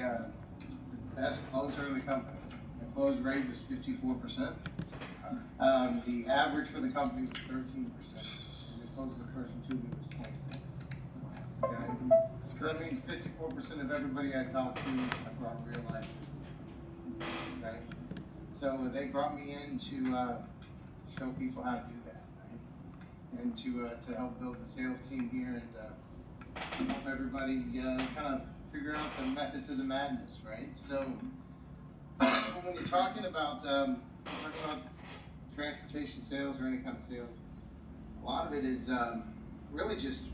The best closer in the company. The close rate was 54%. The average for the company was 13%. And the closest person to me was 26. Okay? So that means 54% of everybody I talked to I brought real life. Okay? So they brought me in to show people how to do that, right? And to help build the sales team here and help everybody kind of figure out the method to the madness, right? So when you're talking about transportation sales or any kind of sales, a lot of it is really just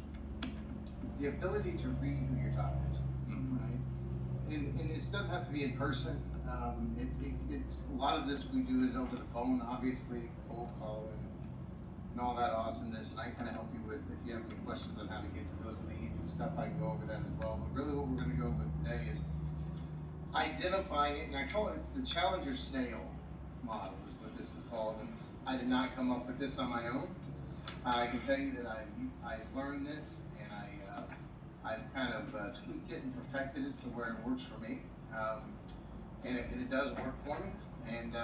the ability to read who you're talking to, right? And it doesn't have to be in person. It's a lot of this we do is over the phone, obviously, cold calling and all that awesomeness. And I kind of help you with if you have any questions on how to get to those leads and stuff. I can go over that as well. But really, what we're going to go with today is identifying it, and I call it the challenger sale model is what this is called. And I did not come up with this on my own. I can tell you that I've learned this, and I've kind of tweaked it and perfected it to where it works for me, and it does work for me. And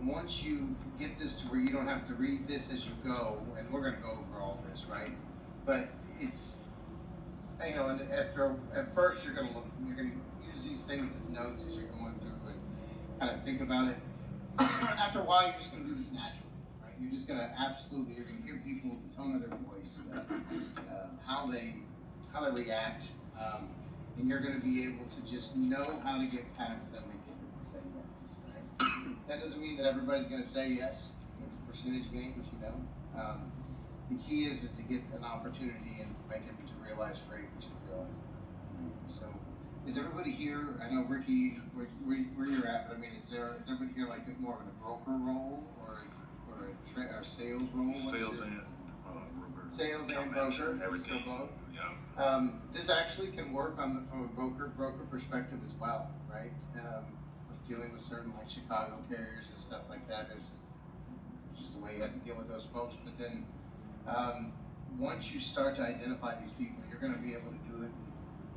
once you get this to where you don't have to read this as you go, and we're going to go over all this, right? But it's and at first you're going to use these things as notes as you're going through and kind of think about it. After a while, you're just going to do this naturally, right? You're just going to you're going to hear people, the tone of their voice, how they react, and you're going to be able to just know how to get past them and get them to say yes, right? That doesn't mean that everybody's going to say yes. It's a percentage game, but you know. The key is to get an opportunity and make it to realize freight, which is realizing. So, is everybody here? I know Ricky, where you're at, but I mean, is everybody here like more of a broker role or a sales role? Sales and broker. Sales and broker. Everything. So both. Yeah. This actually can work from a broker perspective as well, right? Dealing with certain like Chicago carriers and stuff like that. There's just the way you have to deal with those folks. But then once you start to identify these people, you're going to be able to do it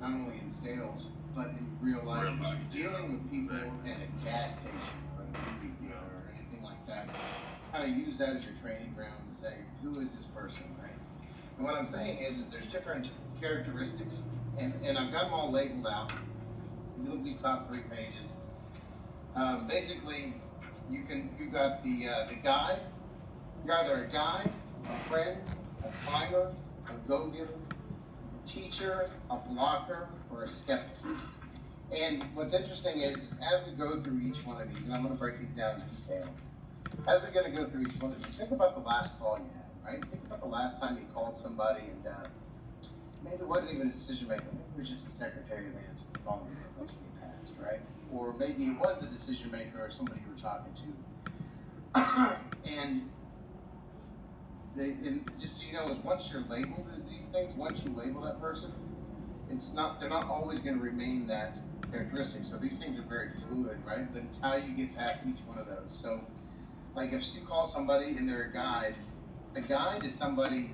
not only in sales but in real life. Because you're dealing with people at a gas station or a movie theater or anything like that. Kind of use that as your training ground to say, who is this person, right? And what I'm saying is there's different characteristics, and I've got them all labeled out. You look at these top 3 pages. Basically, you've got the guy. You're either a guy, a friend, a climber, a go-getter, a teacher, a blocker, or a skeptic. And what's interesting is as we go through each one of these, and I'm going to break these down in detail. As we're going to go through each one of these, think about the last call you had, right? Think about the last time you called somebody and maybe it wasn't even a decision maker. Maybe it was just a secretary that answered the phone and let you get past, right? Or maybe it was a decision maker or somebody you were talking to. and just so you know, is once you're labeled as these things, once you label that person, they're not always going to remain that characteristic. So these things are very fluid, right? But it's how you get past each one of those. So, like if you call somebody and they're a guide is somebody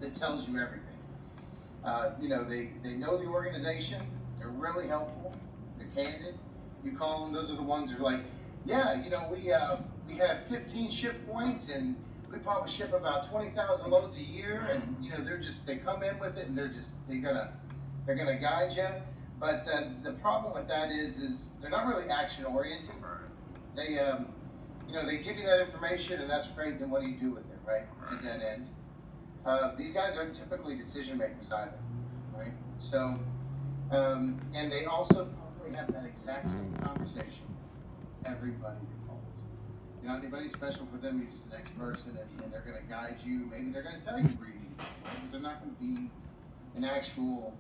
that tells you everything. They know the organization. They're really helpful. They're candid. You call them; those are the ones who are like, yeah, we have 15 ship points, and we probably ship about 20,000 loads a year, and they come in with it, and they're gonna guide you. But the problem with that is they're not really action oriented. They give you that information, and that's great. Then what do you do with it, right? It's a dead end. These guys aren't typically decision makers either, right? So, and they also probably have that exact same conversation. Everybody that calls. You're not anybody special for them. You're just the next person, and they're going to guide you. Maybe they're going to tell you where you need to go, right? But they're not going to be an actual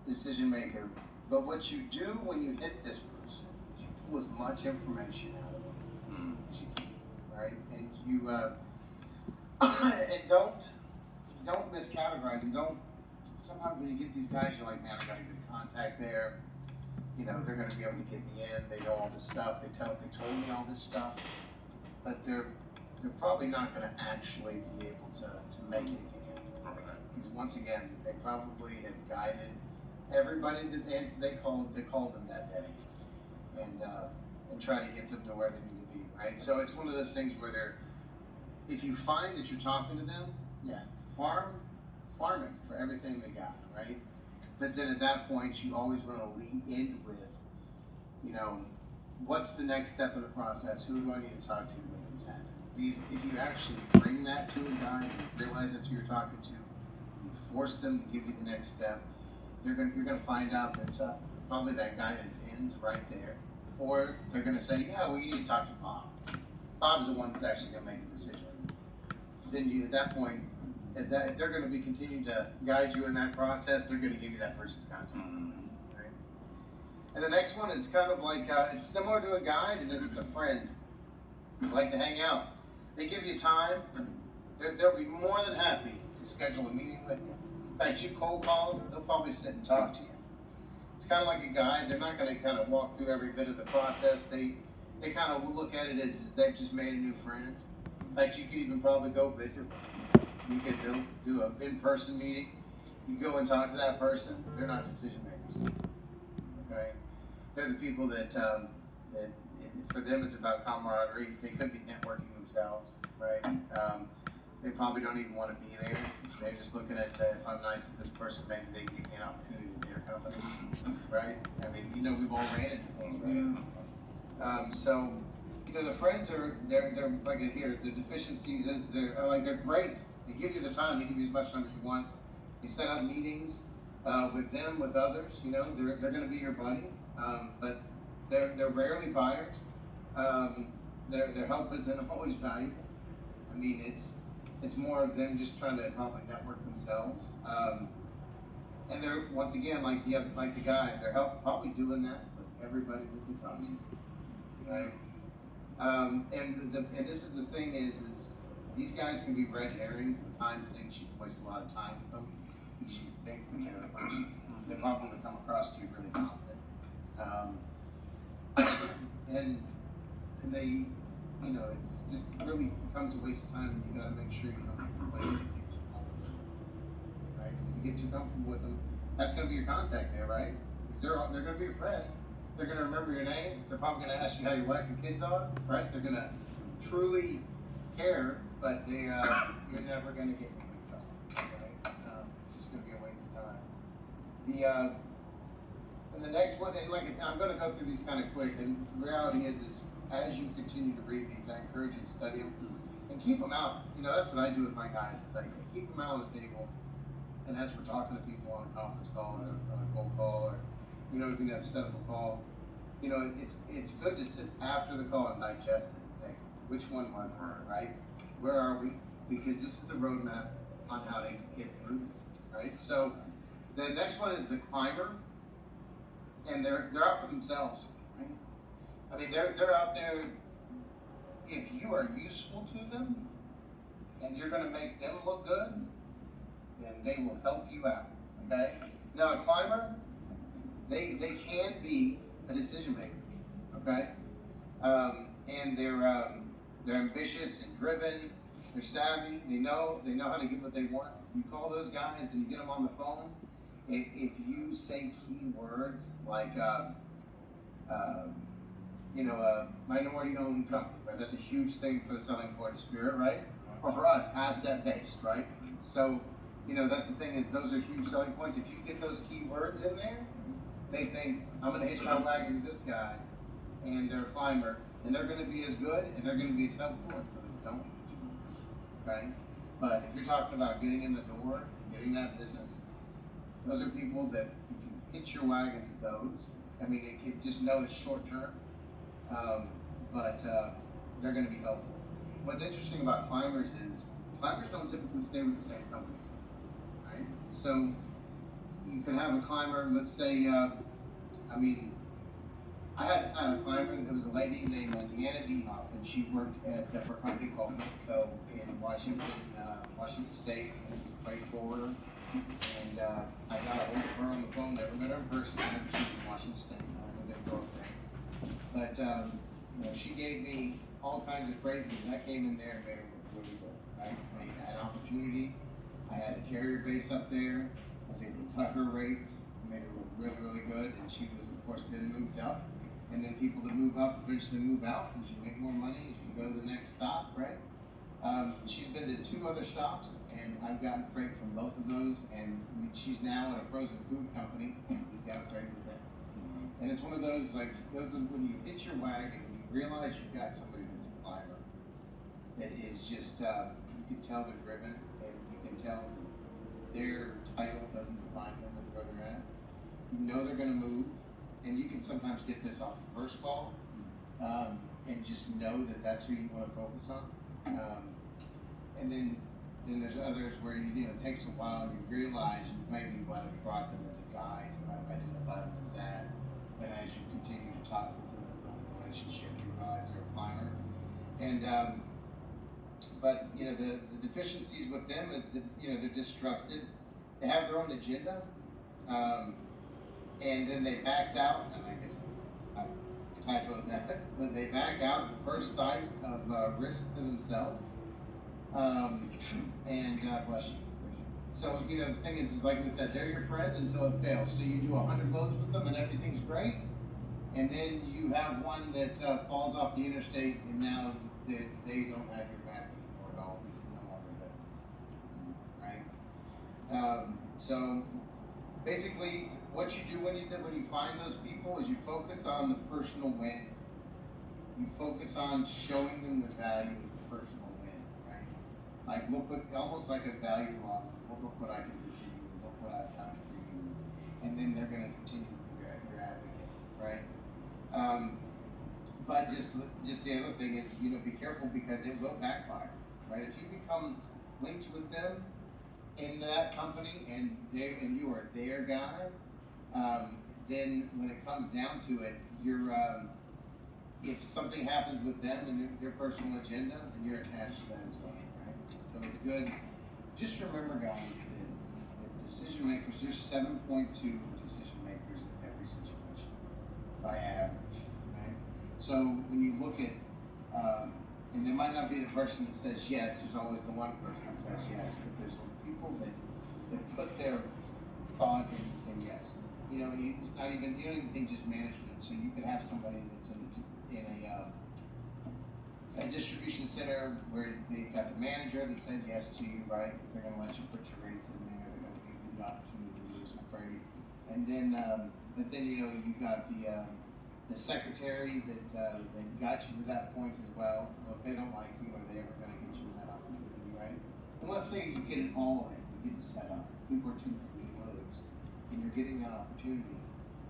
decision maker. But what you do when you hit this person is you pull as much information out of them as you can, right? And you and don't miscategorize them. Sometimes when you get these guys, you're like, man, I got a good contact there. They're going to be able to get me in. They know all this stuff. They told me all this stuff, but they're probably not going to actually be able to make anything in. Because once again, they probably have guided everybody that they called them that day, and try to get them to where they need to be, right? So it's one of those things where if you find that you're talking to them, yeah, farming for everything they got, right? But then at that point, you always want to lead in with, what's the next step in the process? Who do I need to talk to make this happen? Because if you actually bring that to a guy and realize that's who you're talking to, you force them to give you the next step, you're gonna find out that probably that guidance ends right there, or they're gonna say, yeah, well, you need to talk to Bob. Bob's the one that's actually gonna make the decision. Then at that point, if they're gonna be continuing to guide you in that process, they're gonna give you that person's contact. Right? And the next one is kind of like it's similar to a guide, and it's the friend. You like to hang out. They give you time. They'll be more than happy to schedule a meeting with you. In fact, you cold call them, they'll probably sit and talk to you. It's kind of like a guide. They're not going to kind of walk through every bit of the process. They kind of look at it as they've just made a new friend. In fact, you could even probably go visit. You could do an in-person meeting. You go and talk to that person. They're not decision makers. Okay? They're the people that for them it's about camaraderie. They could be networking themselves, right? They probably don't even want to be there. They're just looking at if I'm nice to this person, maybe they can give me an opportunity in their company, right? I mean, we've all ran into things, right? So, the friends they're like here. The deficiencies is they're great. They give you the time. They give you as much time as you want. They set up meetings with them, with others. They're going to be your buddy, but they're rarely buyers. Their help isn't always valuable. I mean, it's more of them just trying to probably network themselves. And they're once again like the guy. They're probably doing that with everybody that they talk to, right? And this is the thing is these guys can be red herrings and time sinks. You waste a lot of time with them because you think that they're the person. They're probably going to come across to you really confident. And they, it just really becomes a waste of time, and you got to make sure you don't get complacent and get too comfortable, right? Because if you get too comfortable with them, that's going to be your contact there, right? Because they're going to be your friend. They're going to remember your name. They're probably going to ask you how your wife and kids are, right? They're going to truly care, but you're never going to get anything from them, right? It's just going to be a waste of time. And the next one, and like I said, I'm going to go through these kind of quick. And the reality is as you continue to read these, I encourage you to study them and keep them out. That's what I do with my guys. Is I keep them out on the table. And as we're talking to people on a conference call or on a cold call, or if you have to set up a call, it's good to sit after the call and digest it and think, which one was it, right? Where are we? Because this is the roadmap on how to get through, right? So the next one is the climber. And they're out for themselves, right? I mean, they're out there. If you are useful to them, and you're going to make them look good, then they will help you out. Okay. Now, a climber, they can be a decision maker. Okay. And they're ambitious and driven. They're savvy. They know how to get what they want. You call those guys and you get them on the phone. If you say key words like, minority-owned company, right? That's a huge thing for the selling point of Spirit, right? Or for us, asset-based, right? So, that's the thing is those are huge selling points. If you get those key words in there, they think, I'm going to hitch my wagon to this guy, and they're a climber, and they're going to be as good, and they're going to be as helpful, and so they don't hit you, okay? But if you're talking about getting in the door, getting that business, those are people that if you hitch your wagon to those, I mean, just know it's short term, but they're going to be helpful. What's interesting about climbers is climbers don't typically stay with the same company, right? So you can have a climber, let's say, I had a climber, there was a lady named Deanna Dehoff, and she worked for a company called Mexico in Washington State, right forward. And I got a hold of her on the phone, never met her in person, she was in Washington State, I'm going to go up there. But, she gave me all kinds of freight, and I came in there and made her look really good, right? I mean, I had an opportunity, I had a carrier base up there, I was able to cut her rates, made her look really, really good, and she was, of course, then moved up. And then people that move up eventually move out because you make more money as you go to the next stop, right? She's been to 2 other stops, and I've gotten freight from both of those, and she's now at a frozen food company, and we've got freight with them. And it's one of those, like, when you hit your wagon, and you realize you've got somebody that's a climber, that is just, you can tell they're driven, and you can tell that their title doesn't define them and where they're at. You know they're going to move, and you can sometimes get this off the first call, and just know that that's who you want to focus on. And then there's others where it takes a while, and you realize you maybe might have brought them as a guide, you might have identified them as that, and as you continue to talk with them and build a relationship, you realize they're a climber. And but the deficiencies with them is that they're distrusted, they have their own agenda, and then they backs out, and I guess I titled that, but they back out at the first sight of risk to themselves. And God bless you. So, the thing is like I said, they're your friend until it fails. So you do 100 loads with them and everything's great. And then you have one that falls off the interstate, and now they don't have your back anymore at all. It's no longer that. Right? So basically, what you do when you find those people is you focus on the personal win. You focus on showing them the value of the personal win, right? Like almost like a value log. Well, look what I can do for you. Look what I've done for you. And then they're going to continue to be your advocate, right? But just the other thing is, be careful because it will backfire, right? If you become linked with them in that company and you are their guy, then when it comes down to it, if something happens with them and their personal agenda, then you're attached to that as well, right? So it's good. Just remember, guys, that decision makers, there's 7.2 decision makers in every situation by average, right? So when you look at, and there might not be the person that says yes, there's always the one person that says yes, but there's people that put their thought in and say yes. It's not even, you don't even think just management. So you could have somebody that's in a distribution center where they've got the manager that said yes to you, right? They're going to let you put your rates in there. They're going to give you the opportunity to do some freight. And then, but then you've got the secretary that got you to that point as well. Well, if they don't like you, are they ever going to get you that opportunity, right? And let's say you get it all in, you get it set up, 2 or 2 loads, and you're getting that opportunity.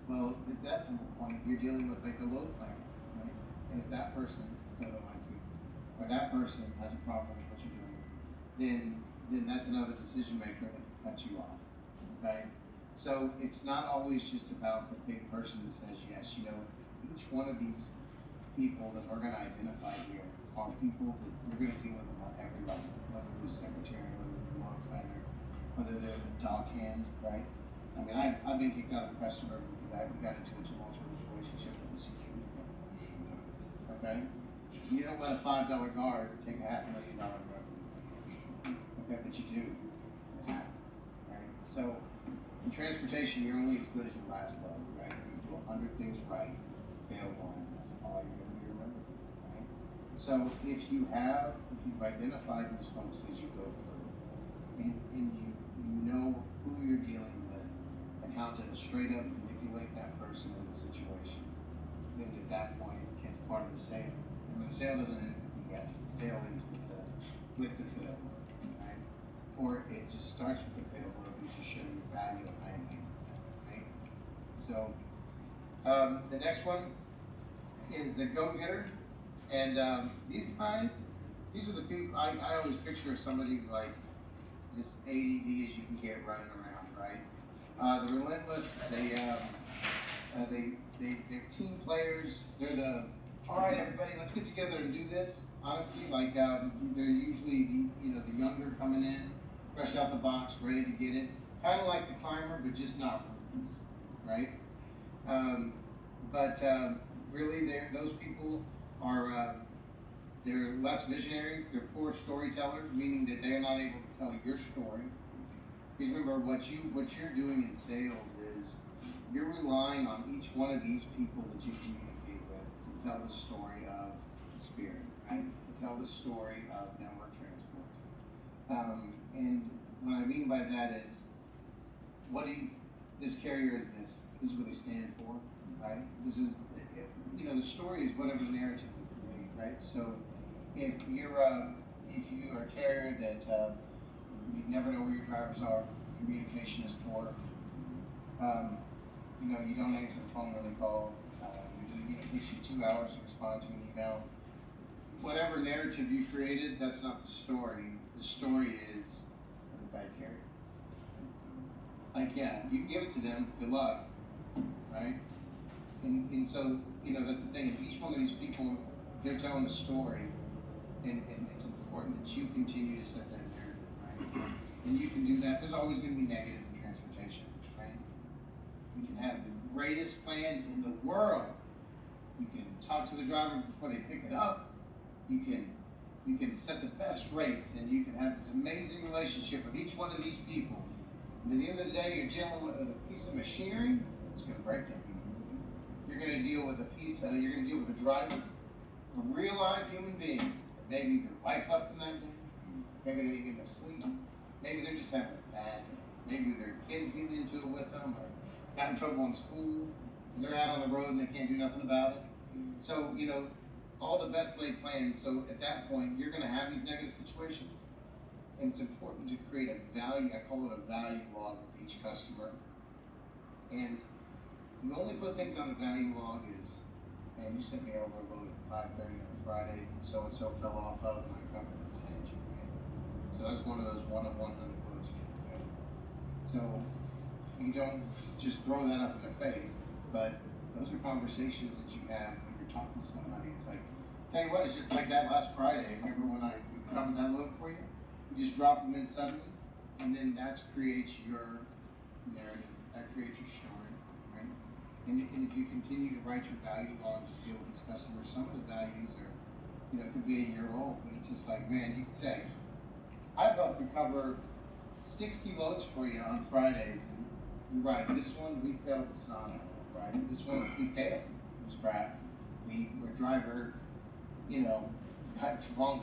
Well, at that point, you're dealing with like a load planner, right? And if that person doesn't like you, or that person has a problem with what you're doing, then that's another decision maker that can cut you off, okay? So it's not always just about the big person that says yes. Each one of these people that we're going to identify here are people that we're going to deal with them on every level, whether they're the secretary, whether they're the lawn planner, whether they're the dock hand, right? I mean, I've been kicked out of a customer because we got into a tumultuous relationship with the security guard. Okay? You don't let a $5 guard take a $500,000 revenue. Okay, but you do. It happens, right? So in transportation, you're only as good as your last load, right? You do 100 things right, fail one, that's all you're going to be remembered for, right? So if you've identified these folks as you go through, and you know who you're dealing with, and how to straight up manipulate that person in the situation, then at that point, it's part of the sale. And the sale doesn't end with the yes, the sale ends with the fail, right? Or it just starts with the fail, where we just show you value of paying, right? So the next one is the go-getter, and these guys, these are the people I always picture somebody like just ADD as you can get running around, right? The relentless, they're team players. They're all right, everybody, let's get together and do this. Honestly, like they're usually the younger coming in, fresh out the box, ready to get it. Kind of like the climber, but just not ruthless, right? But really, those people are they're less visionaries. They're poor storytellers, meaning that they're not able to tell your story. Because remember, what you're doing in sales is you're relying on each one of these people that you communicate with to tell the story of Spirit, right? To tell the story of network transport. And what I mean by that is, this carrier is this. This is what they stand for, right? This is, the story is whatever narrative you create, right? So if you're a carrier that you never know where your drivers are, communication is poor. You don't answer the phone when they call. It takes you 2 hours to respond to an email. Whatever narrative you created, that's not the story. The story is a bad carrier. Like, yeah, you give it to them, good luck, right? And so, that's the thing. If each one of these people, they're telling a story, and it's important that you continue to set that narrative, right? And you can do that. There's always going to be negative in transportation, right? You can have the greatest plans in the world. You can talk to the driver before they pick it up. You can set the best rates, and you can have this amazing relationship with each one of these people. And at the end of the day, you're dealing with a piece of machinery that's going to break down. You're going to deal with you're going to deal with a driver, a real live human being. Maybe their wife left them that day. Maybe they didn't get enough sleep. Maybe they're just having a bad day. Maybe their kids getting into it with them, or got in trouble in school. And they're out on the road and they can't do nothing about it. So, all the best laid plans. So at that point, you're going to have these negative situations. And it's important to create a value, I call it a value log with each customer. And you only put things on the value log is, man, you sent me over a load at 5:30 on Friday, and so fell off of, and I covered it with hedge, right? So that's one of those 1 of 100 loads you can fail. So you don't just throw that up in their face, but those are conversations that you have when you're talking to somebody. It's like, tell you what, it's just like that last Friday. Remember when I covered that load for you? You just drop them in suddenly, and then that creates your narrative, that creates your story, right? And if you continue to write your value logs to deal with these customers, some of the values are, it could be a year old, but it's just like, man, you could say, I'd love to cover 60 loads for you on Fridays, and you're right, this one we failed the Sonata, right? This one we failed, it was crap. Our driver, got drunk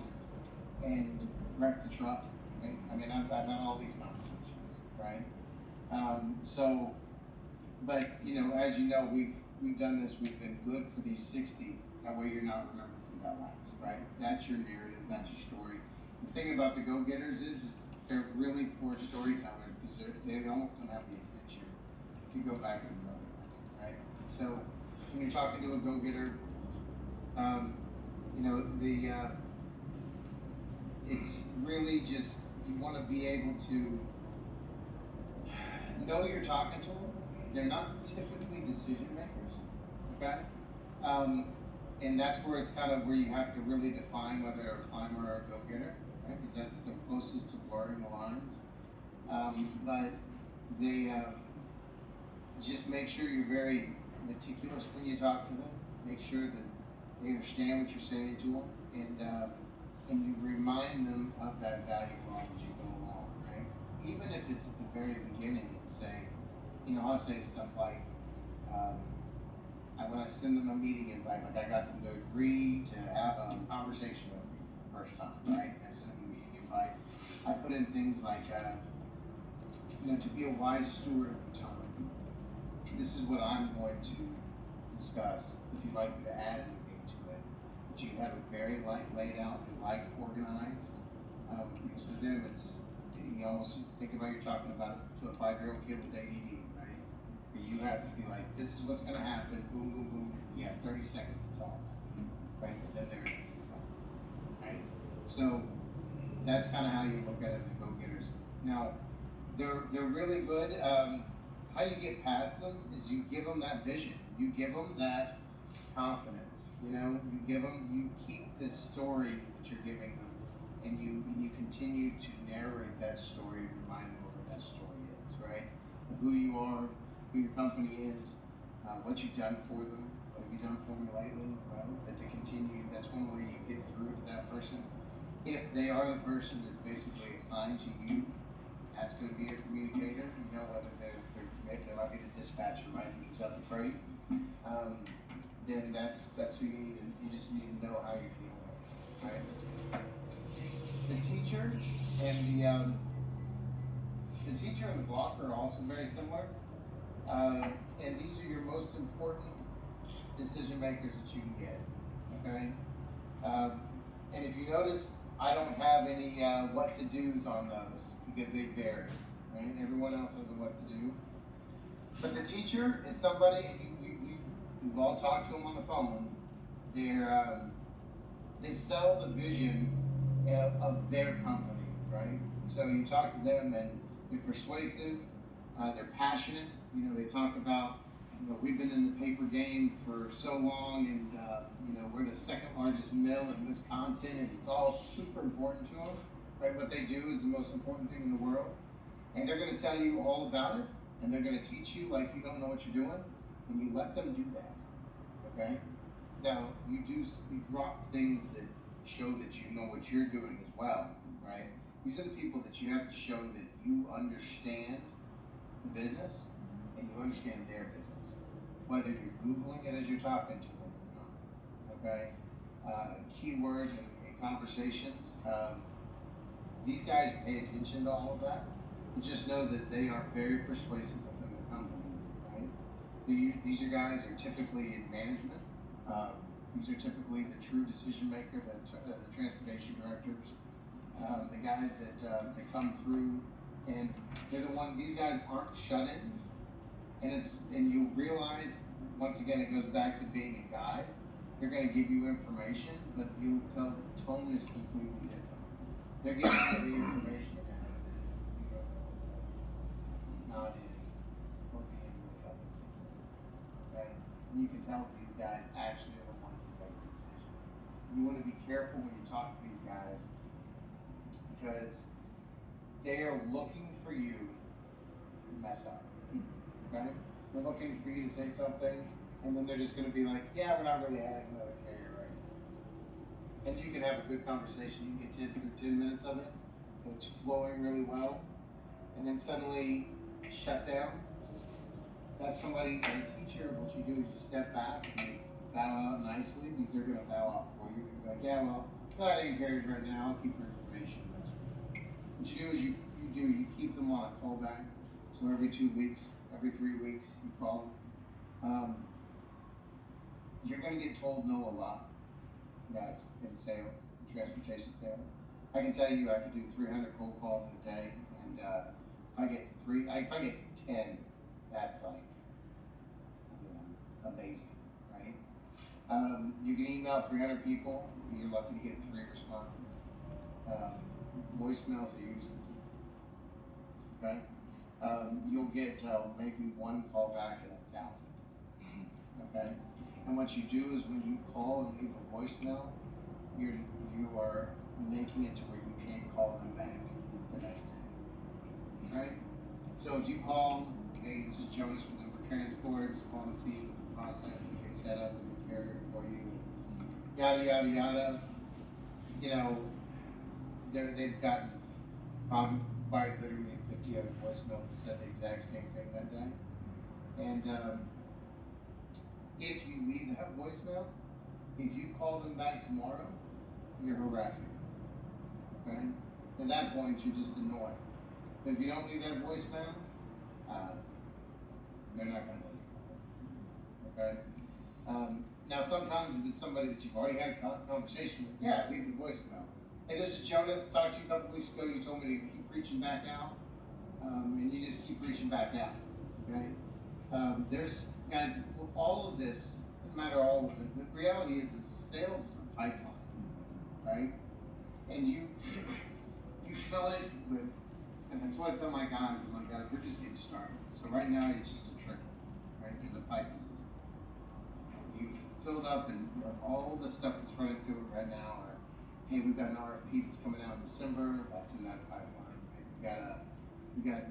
and wrecked the truck, right? I mean, I've had all these conversations, right? But as you know, we've done this. We've been good for these 60. That way, you're not remembered for that last, right? That's your narrative. That's your story. The thing about the go-getters is they're really poor storytellers because they almost don't have the adventure. If you go back and know that, right? So when you're talking to a go-getter, it's really just, you want to be able to know you're talking to them. They're not typically decision makers, okay? And that's where it's kind of where you have to really define whether they're a climber or a go-getter, right? Because that's the closest to blurring the lines. But they just make sure you're very meticulous when you talk to them. Make sure that they understand what you're saying to them, and you remind them of that value log as you go along, right? Even if it's at the very beginning and say, I'll say stuff like, when I send them a meeting invite, like I got them to agree to have a conversation with me for the first time, right? I send them a meeting invite. I put in things like, to be a wise steward of time. This is what I'm going to discuss. If you'd like to add anything to it, but you have it very laid out and organized. Because for them, you almost think about you're talking about it to a 5-year-old kid with ADD, right? Where you have to be like, this is what's going to happen, boom, boom, boom. You have 30 seconds to talk, right? But then they're right? So that's kind of how you look at it, the go-getters. Now, they're really good. How you get past them is you give them that vision. You give them that confidence. You keep the story that you're giving them, and you continue to narrate that story, remind them of what that story is, right? Of who you are, who your company is, what you've done for them, what have you done for me lately, right? That to continue, that's one way you get through to that person. If they are the person that's basically assigned to you, that's going to be a communicator. Whether they're right? They might be the dispatcher, right, who moves out the freight. Then that's who you need. You just need to know how you're dealing with, right? The teacher and the teacher and the blocker are also very similar. And these are your most important decision makers that you can get. Okay. And if you notice, I don't have any what to do's on those because they vary. Right? Everyone else has a what to do. But the teacher is somebody, and you've all talked to them on the phone. They sell the vision of their company, right? So you talk to them, and they're persuasive. They're passionate. You know, they talk about, you know, we've been in the paper game for so long, and you know, we're the second largest mill in Wisconsin, and it's all super important to them. Right? What they do is the most important thing in the world, and they're going to tell you all about it, and they're going to teach you like you don't know what you're doing, and you let them do that. Okay? Now you drop things that show that you know what you're doing as well, right? These are the people that you have to show that you understand the business and you understand their business, whether you're Googling it as you're talking to them or not, okay? Keywords and conversations. These guys pay attention to all of that, and just know that they are very persuasive within the company, right? These are guys are typically in management. These are typically the true decision maker, the transportation directors, the guys that come through, and they're the one. These guys aren't shut-ins, and you realize once again it goes back to being a guide. They're going to give you information, but you'll tell the tone is completely different. They're giving you the information as if you don't know, not in or being really helpful. Okay, and you can tell these guys actually are the ones that make the decision. You want to be careful when you talk to these guys because they are looking for you to mess up. Okay? They're looking for you to say something, and then they're just going to be like, yeah, we're not really adding another carrier right now. And you can have a good conversation. You can get 10 minutes of it, and it's flowing really well, and then suddenly shut down. That's somebody, a teacher, what you do is you step back and you bow out nicely because they're going to bow out for you. They're like, yeah, well, not adding carriers right now. I'll keep your information. What you do is you keep them on a callback. So every 2 weeks, every 3 weeks, you call them. You're going to get told no a lot, guys, in sales, in transportation sales. I can tell you I can do 300 cold calls in a day, and if I get 10, that's like, you know, amazing, right? You can email 300 people, you're lucky to get 3 responses. Voicemails are useless, okay? You'll get maybe 1 call back in 1,000, okay? And what you do is when you call and leave a voicemail, you are making it to where you can't call them back the next day, right? So if you call, hey, this is Jonas from Uber Transports, calling to see the process to get set up as a carrier for you, yada, yada, yada, you know, they've gotten probably quite literally 50 other voicemails that said the exact same thing that day. And if you leave that voicemail, if you call them back tomorrow, you're harassing them. Okay? At that point, you're just annoyed. But if you don't leave that voicemail, they're not going to leave. Okay? Now, sometimes if it's somebody that you've already had a conversation with, yeah, leave the voicemail. Hey, this is Jonas. Talked to you a couple weeks ago. You told me to keep reaching back out, and you just keep reaching back out. Okay? There's guys. All of this, no matter all of it, the reality is sales is a pipeline, right? And you fill it with, and that's what I tell my guys. I'm like, guys, we're just getting started. So right now it's just a trickle, right? Through the pipe system. You've filled up, and all the stuff that's running through it right now. Hey, we've got an RFP that's coming out in December. That's in that pipeline. Right? We got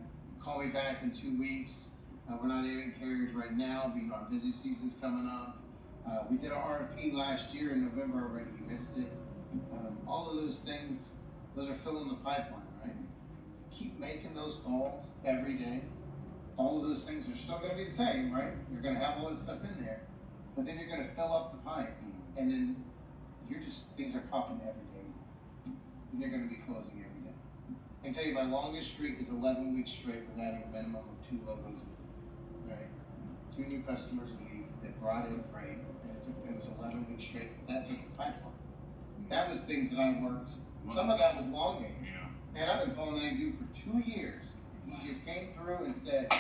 call me back in 2 weeks. We're not adding carriers right now, being our busy season's coming up. We did our RFP last year in November already. You missed it. All of those things, those are filling the pipeline, right? Keep making those calls every day, all of those things are still going to be the same, right? You're going to have all this stuff in there, but then you're going to fill up the pipe, and then things are popping every day, and you're going to be closing every day. I can tell you my longest streak is 11 weeks straight with adding a minimum of 2 logos, right? 2 new customers a week that brought in freight, and it was 11 weeks straight. That took the pipeline. That was things that I worked. Some of that was long game. Yeah. Man, I've been calling that dude for 2 years. And he just came through and said,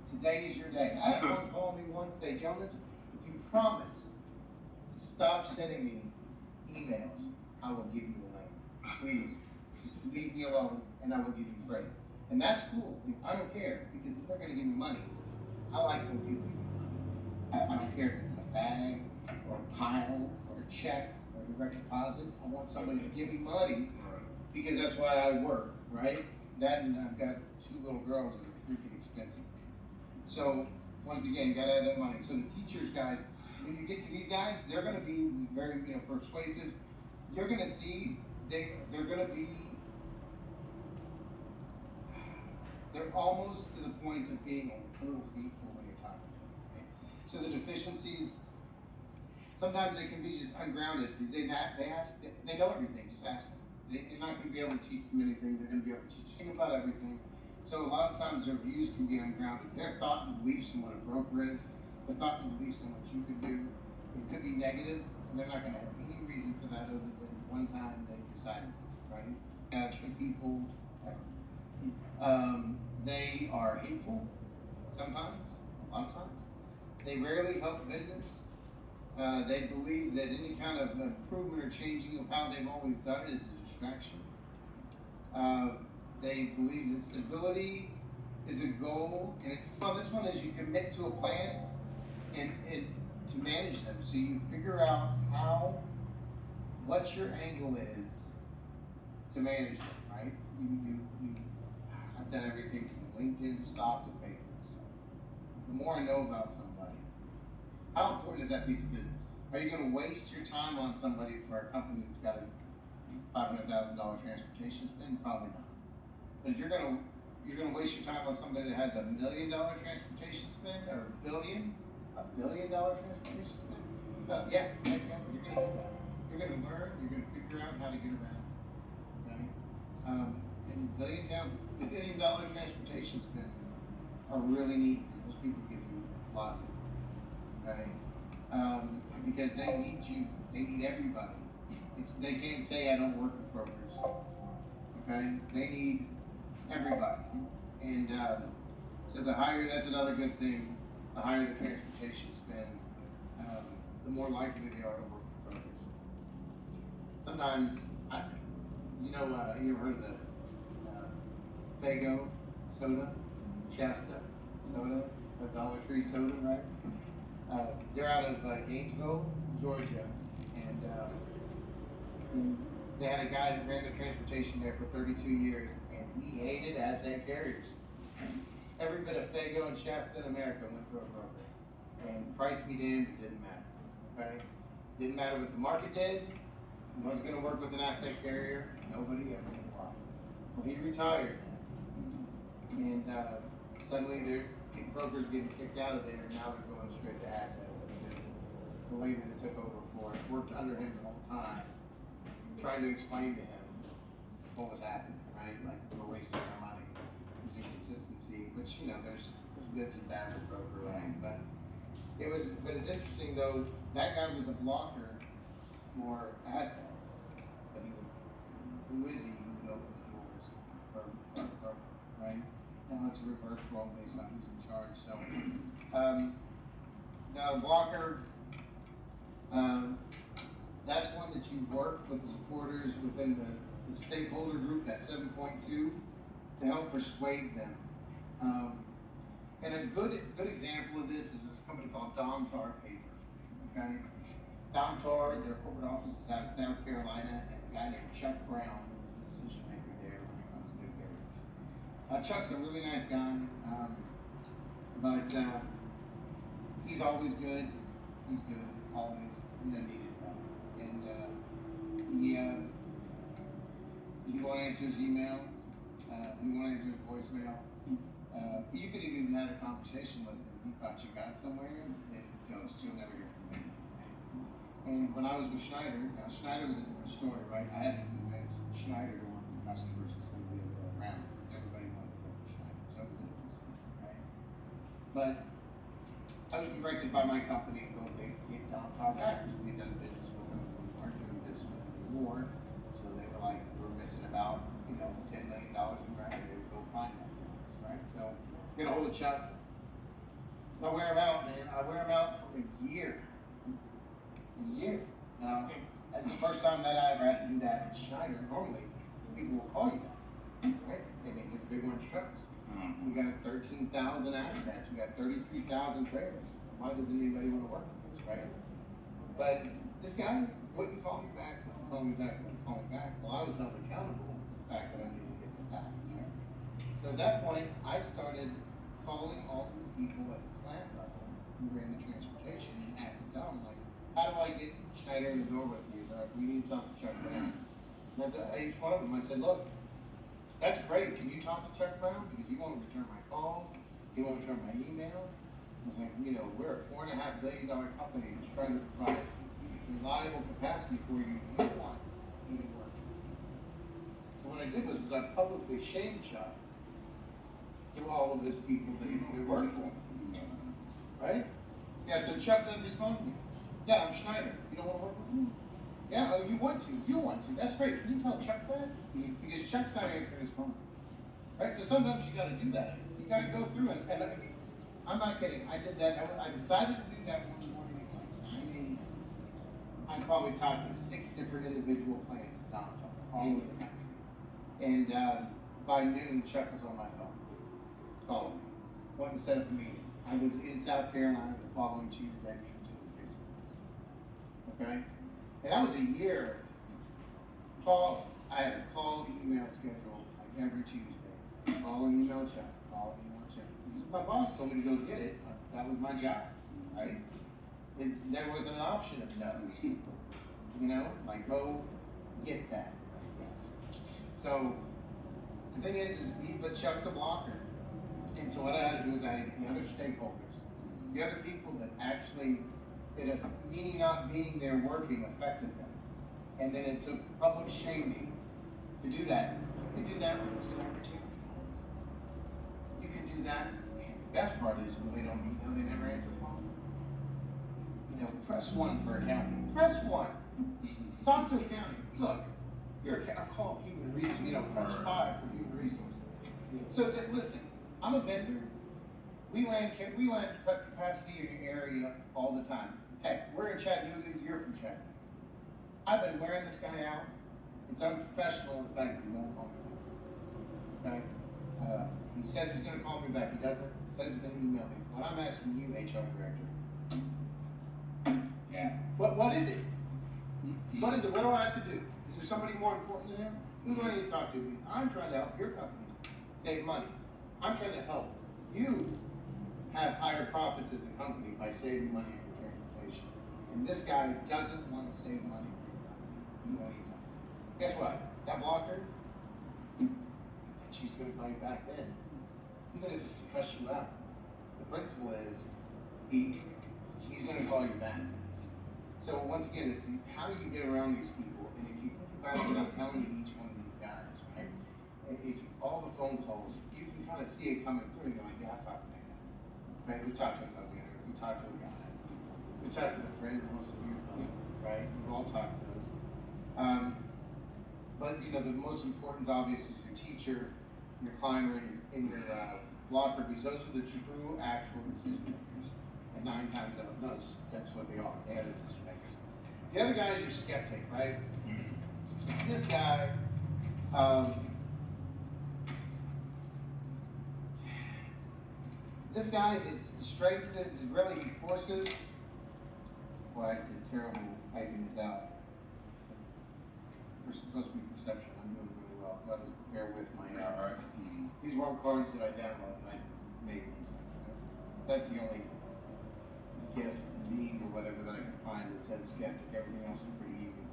today is your day. I had one call me once, say, Jonas, if you promise to stop sending me emails, I will give you a lane. Please, just leave me alone and I will give you freight. And that's cool, because I don't care, because if they're going to give me money, I like when people give me money. I don't care if it's in a bag, or a pile, or a check, or a direct deposit. I want somebody to give me money, because that's why I work, right? That, and I've got 2 little girls that are freaking expensive. So, once again, gotta have that money. So the teachers, guys, when you get to these guys, they're gonna be very, persuasive. You're gonna see, they're gonna be, they're almost to the point of being a little hateful when you're talking to them, okay? So the deficiencies, sometimes they can be just ungrounded, because they know everything, just ask them. You're not going to be able to teach them anything. They're going to be able to teach you about everything. So a lot of times their views can be ungrounded. Their thought and beliefs in what a broker is, their thought and beliefs in what you can do, it could be negative, and they're not going to have any reason for that other than one time they decided to, right? The people, they are hateful sometimes, a lot of times. They rarely help vendors. They believe that any kind of improvement or changing of how they've always done it is a distraction. They believe that stability is a goal, and this one is you commit to a plan and to manage them. So you figure out what your angle is to manage them, right? I've done everything from LinkedIn stock to Facebook stock. The more I know about somebody, how important is that piece of business? Are you going to waste your time on somebody for a company that's got a $500,000 transportation spend? Probably not. But if you're going to waste your time on somebody that has $1 million transportation spend, or $1 billion transportation spend, yeah, you're going to do that. You're going to learn. You're going to figure out how to get around. Right? And $1 billion transportation spends are really neat, because those people give you lots of. Right? Because they need you, they need everybody. They can't say I don't work with brokers. Okay? They need everybody. And so that's another good thing. The higher the transportation spend, the more likely they are to work with brokers. Sometimes, you ever heard of the Fago soda, Shasta soda, the Dollar Tree soda, right? They're out of Gainesville, Georgia, and they had a guy that ran their transportation there for 32 years, and he hated asset carriers. Every bit of Fago and Shasta in America went through a broker, and price me damned, it didn't matter. Okay, didn't matter what the market did. He wasn't going to work with an asset carrier. Nobody ever knew why. Well, he retired, and suddenly they're brokers getting kicked out of there, and now they're going straight to assets, because the lady that took over for it worked under him the whole time, trying to explain to him what was happening, right? Like, we're wasting our money, there's inconsistency, which, there's good and bad with broker, right? But it's interesting though, that guy was a blocker for assets, but who is he? He would open the doors for a broker, right? Now it's a reverse role based on who's in charge. So, now blocker, that's one that you work with the supporters within the stakeholder group, that 7.2, to help persuade them. And a good example of this is this company called Domtar Paper. Okay, Domtar, their corporate office is out of South Carolina, and a guy named Chuck Brown is the decision maker there when it comes to new carriers. Chuck's a really nice guy, but he's always good. He's good, always. We don't need it about it. And he won't answer his email. He won't answer his voicemail. You could have even had a conversation with him. He thought you got somewhere, and goes, you'll never hear from me. And when I was with Schneider, now Schneider was a different story, right? I had to convince Schneider to work with customers instead of the other way around, because everybody wanted to work with Schneider. So it was a different thing, right? But I was directed by my company to go get Tom back, because we'd done business with them, we weren't doing business with them anymore. So they were like, we're missing about, $10 million. We were having to go find that, right? So get a hold of Chuck. I wear him out, man. I wear him out for a year. Now, that's the first time that I ever had to do that at Schneider. Normally, people will call you that, right? They make the big orange trucks. We got 13,000 assets. We got 33,000 trailers. Why doesn't anybody want to work with us, right? But this guy wouldn't call me back, wouldn't call me back, wouldn't call me back. Well, I was held accountable for the fact that I needed to get them back, right? So at that point, I started calling all the people at the plant level who were in the transportation and acted dumb, like, how do I get Schneider in the door with you? They're like, we need to talk to Chuck Brown. And each one of them, I said, look, that's great. Can you talk to Chuck Brown? Because he won't return my calls. He won't return my emails. I was like, we're a $4.5 billion company that's trying to provide reliable capacity for you. You don't want me to work. So what I did was I publicly shamed Chuck to all of his people that he worked for. Right? Yeah, so Chuck doesn't respond to me. Yeah, I'm Schneider. You don't want to work with me? Yeah, oh, you want to. You want to. That's great. Can you tell Chuck that? Because Chuck's not answering his phone. Right? So sometimes you got to do that. You got to go through it. And I'm not kidding. I did that. I decided to do that one morning at like 9 a.m. I probably talked to 6 different individual plants in downtown, all over the country. And by noon, Chuck was on my phone, calling me, wanting to set up a meeting. I was in South Carolina the following Tuesday, meeting to the face-to-face. Okay? And that was a year. I had a call email schedule like every Tuesday. Call and email Chuck. Call and email Chuck. My boss told me to go get it. That was my job, right? There wasn't an option of no. Like go get that, I guess. So the thing is but Chuck's a blocker. And so what I had to do is I had to get the other stakeholders, the other people that actually, that me not being there working affected them. And then it took public shaming to do that. You can do that with the secretary. You can do that. And the best part is when they don't email, they never answer the phone. Press 1 for accounting. Press 1. Talk to accounting. Look, I'll call human resources. Press 5 for human resources. So listen, I'm a vendor. We land capacity in your area all the time. Heck, we're in Chattanooga, you're from Chattanooga. I've been wearing this guy out. It's unprofessional in the fact that he won't call me back. Okay? He says he's going to call me back. He doesn't. He says he's going to email me. What I'm asking you, HR director. Yeah. What is it? What is it? What do I have to do? Is there somebody more important than him? Who do I need to talk to? Because I'm trying to help your company save money. I'm trying to help you have higher profits as a company by saving money on your transportation. And this guy doesn't want to save money for your company. You want to talk to. Guess what? That blocker, she's going to call you back then. Even if it's to cuss you out. The principle is he's going to call you back. So once again, it's how do you get around these people? And if you think about it, I'm telling you each one of these guys, right? If all the phone calls, you can kind of see it coming through. You're like, yeah, I talked to that guy. Right? We talked to a winner. We talked to a guy. We talked to the friend who wants to be your buddy, right? We've all talked to those. But the most important obviously is your teacher, your climber, and your blocker, because those are the true, actual decision makers. And 9 times out of 10, that's what they are. They are the decision makers. The other guy is your skeptic, right? This guy, his strengths is really he forces. Boy, I did terrible typing this out. We're supposed to be perception. I'm doing really well. Got to bear with my. All right. These were cards that I downloaded and I made these things. That's the only gift, meme, or whatever that I could find that said skeptic. Everything else is pretty easy.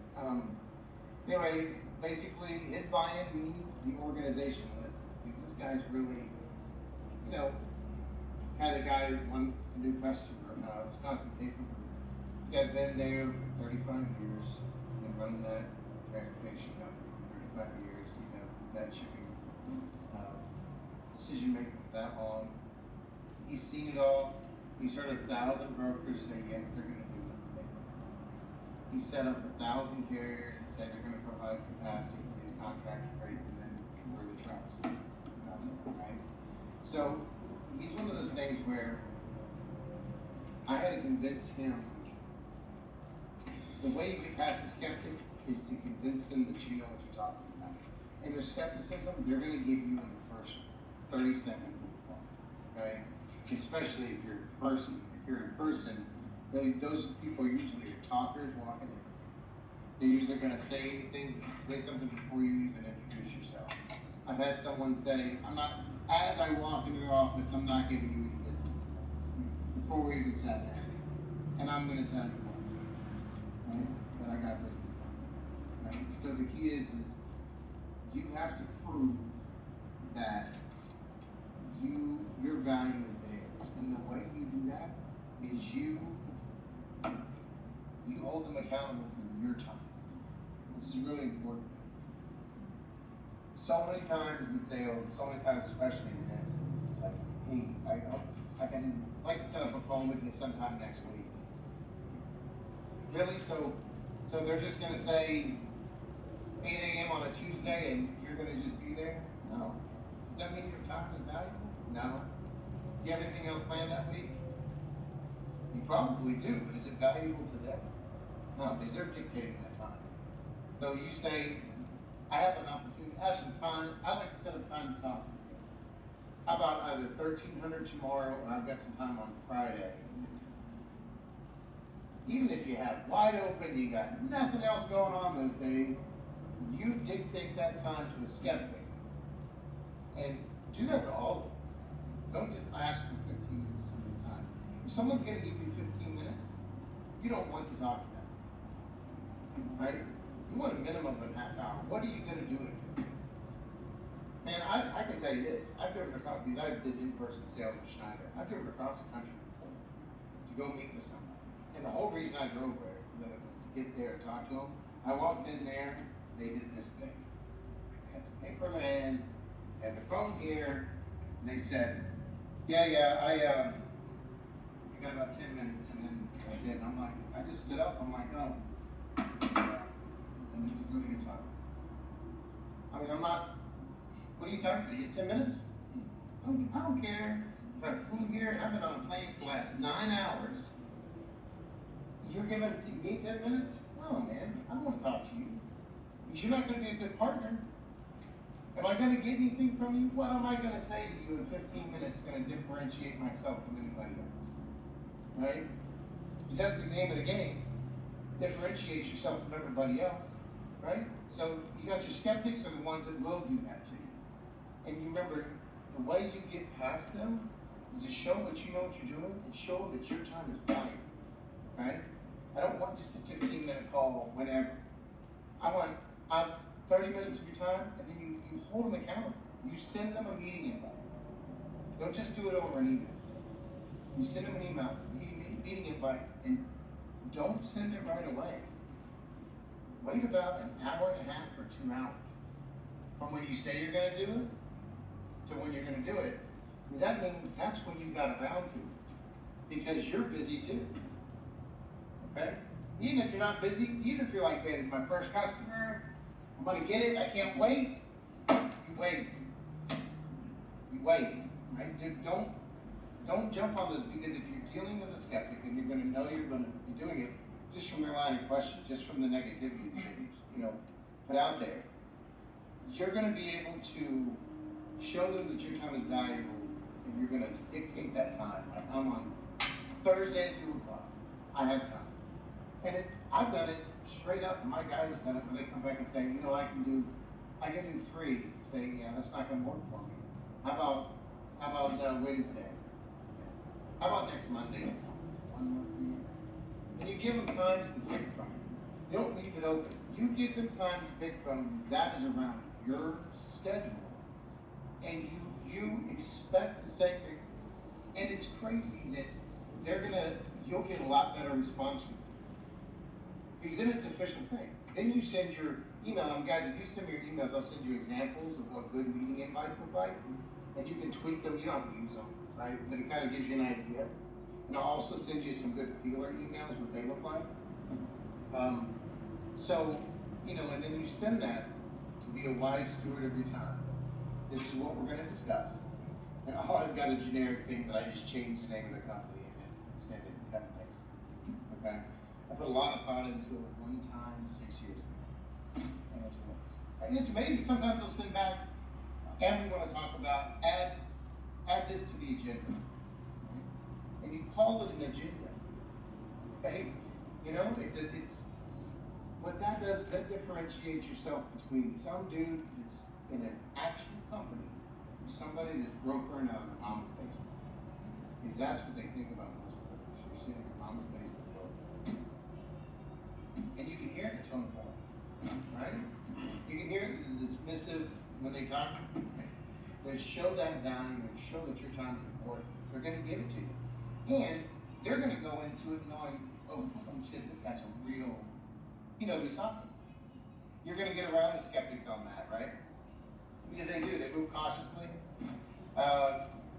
Anyway, basically, his buy-in means the organization listens. Because this guy's really, you know, had a guy, one a new customer, Wisconsin Paper Group. This guy been there for 35 years, been running that transportation company for 35 years, you know, that shipping decision maker for that long. He's seen it all. He's heard 1,000 brokers say yes, they're going to do what they want. He set up 1,000 carriers and said they're going to provide capacity for these contracted rates and then we're the trucks. Right? So he's one of those things where I had to convince him. The way you get past a skeptic is to convince them that you know what you're talking about. And their skepticism, they're going to give you in the first 30 seconds of the phone. Okay? Especially if you're in person. If you're in person, those people usually are talkers walking in. They're usually going to say something before you even introduce yourself. I've had someone say, as I walk into their office, I'm not giving you any business today. Before we even sat down. And I'm going to tell you what, right? That I got business on. Right? So the key is you have to prove that your value is there. And the way you do that is you hold them accountable for your time. This is really important. So many times in sales, so many times, especially in this, it's like, hey, I can like to set up a phone with you sometime next week. Really? So they're just gonna say 8 a.m. on a Tuesday and you're gonna just be there? No. Does that mean your time is valuable? No. Do you have anything else planned that week? You probably do, but is it valuable to them? No, because they're dictating that time. So you say, I have an opportunity, I have some time, I'd like to set up time to talk. How about either 1300 tomorrow or I've got some time on Friday? Even if you have wide open, you got nothing else going on those days, you dictate that time to a skeptic. And do that to all of them. Don't just ask for 15 minutes somebody's time. If someone's going to give you 15 minutes, you don't want to talk to them. Right? You want a minimum of a half hour. What are you going to do in 15 minutes? Man, I can tell you this. I've driven across, because I did in-person sales with Schneider. I've driven across the country before to go meet with somebody. And the whole reason I drove there was to get there and talk to them. I walked in there, they did this thing. They had some paper in their hand, had their phone here, and they said, I got about 10 minutes, and then that's it. And I'm like, I just stood up, I'm like, oh. And it was really good talk. I mean, I'm not, what are you talking about? You have 10 minutes? I don't care if I flew here, I've been on a plane for the last 9 hours. You're giving me 10 minutes? No, man, I don't want to talk to you. Because you're not going to be a good partner. Am I going to get anything from you? What am I going to say to you in 15 minutes going to differentiate myself from anybody else? Right? Because that's the name of the game. Differentiate yourself from everybody else. Right? So you got your skeptics are the ones that will do that to you. And you remember, the way you get past them is to show that you know what you're doing and show that your time is valuable. Right? I don't want just a 15-minute call whenever. I want 30 minutes of your time, and then you hold them accountable. You send them a meeting invite. Don't just do it over an email. You send them an email, meeting invite, and don't send it right away. Wait about an hour and a half or 2 hours from when you say you're going to do it to when you're going to do it. Because that means that's when you got around to it. Because you're busy too. Okay? Even if you're not busy, even if you're like, man, it's my first customer, I'm going to get it, I can't wait. You wait. You wait. Right? Don't jump on this, because if you're dealing with a skeptic and you're going to know you're going to be doing it just from their line of question, just from the negativity that you put out there, you're going to be able to show them that your time is valuable, and you're going to dictate that time. Like, I'm on Thursday at 2 o'clock. I have time. And I've done it straight up. My guy has done it when they come back and say, I can do 3. Say, yeah, that's not going to work for me. How about Wednesday? How about next Monday? One more for you. And you give them times to pick from. You don't leave it open. You give them time to pick from, because that is around your schedule. And you expect the same thing, and it's crazy that you'll get a lot better response from it. Because then it's an official thing. Then you send your email, and guys, if you send me your emails, I'll send you examples of what good meeting invites look like, and you can tweak them, you don't have to use them, right? But it kind of gives you an idea. And I'll also send you some good feeler emails, what they look like. So, and then you send that to be a wise steward of your time. This is what we're gonna discuss. And I've got a generic thing that I just changed the name of the company and then send it and cut and paste. Okay? I put a lot of thought into it one time 6 years ago. And it's worked. And it's amazing. Sometimes they'll send back, and we want to talk about, add this to the agenda. Right? And you call it an agenda. Okay? It's what that does is that differentiates yourself between some dude that's in an actual company and somebody that's brokering out of their mama's basement. Because that's what they think about most brokers. You're sitting in your mama's basement broker. And you can hear the tone of voice, right? You can hear the dismissive when they talk. They show that value and show that your time is important. They're going to give it to you. And they're going to go into it knowing, oh shit, this guy's a real, do something. You're going to get around the skeptics on that, right? Because they do. They move cautiously.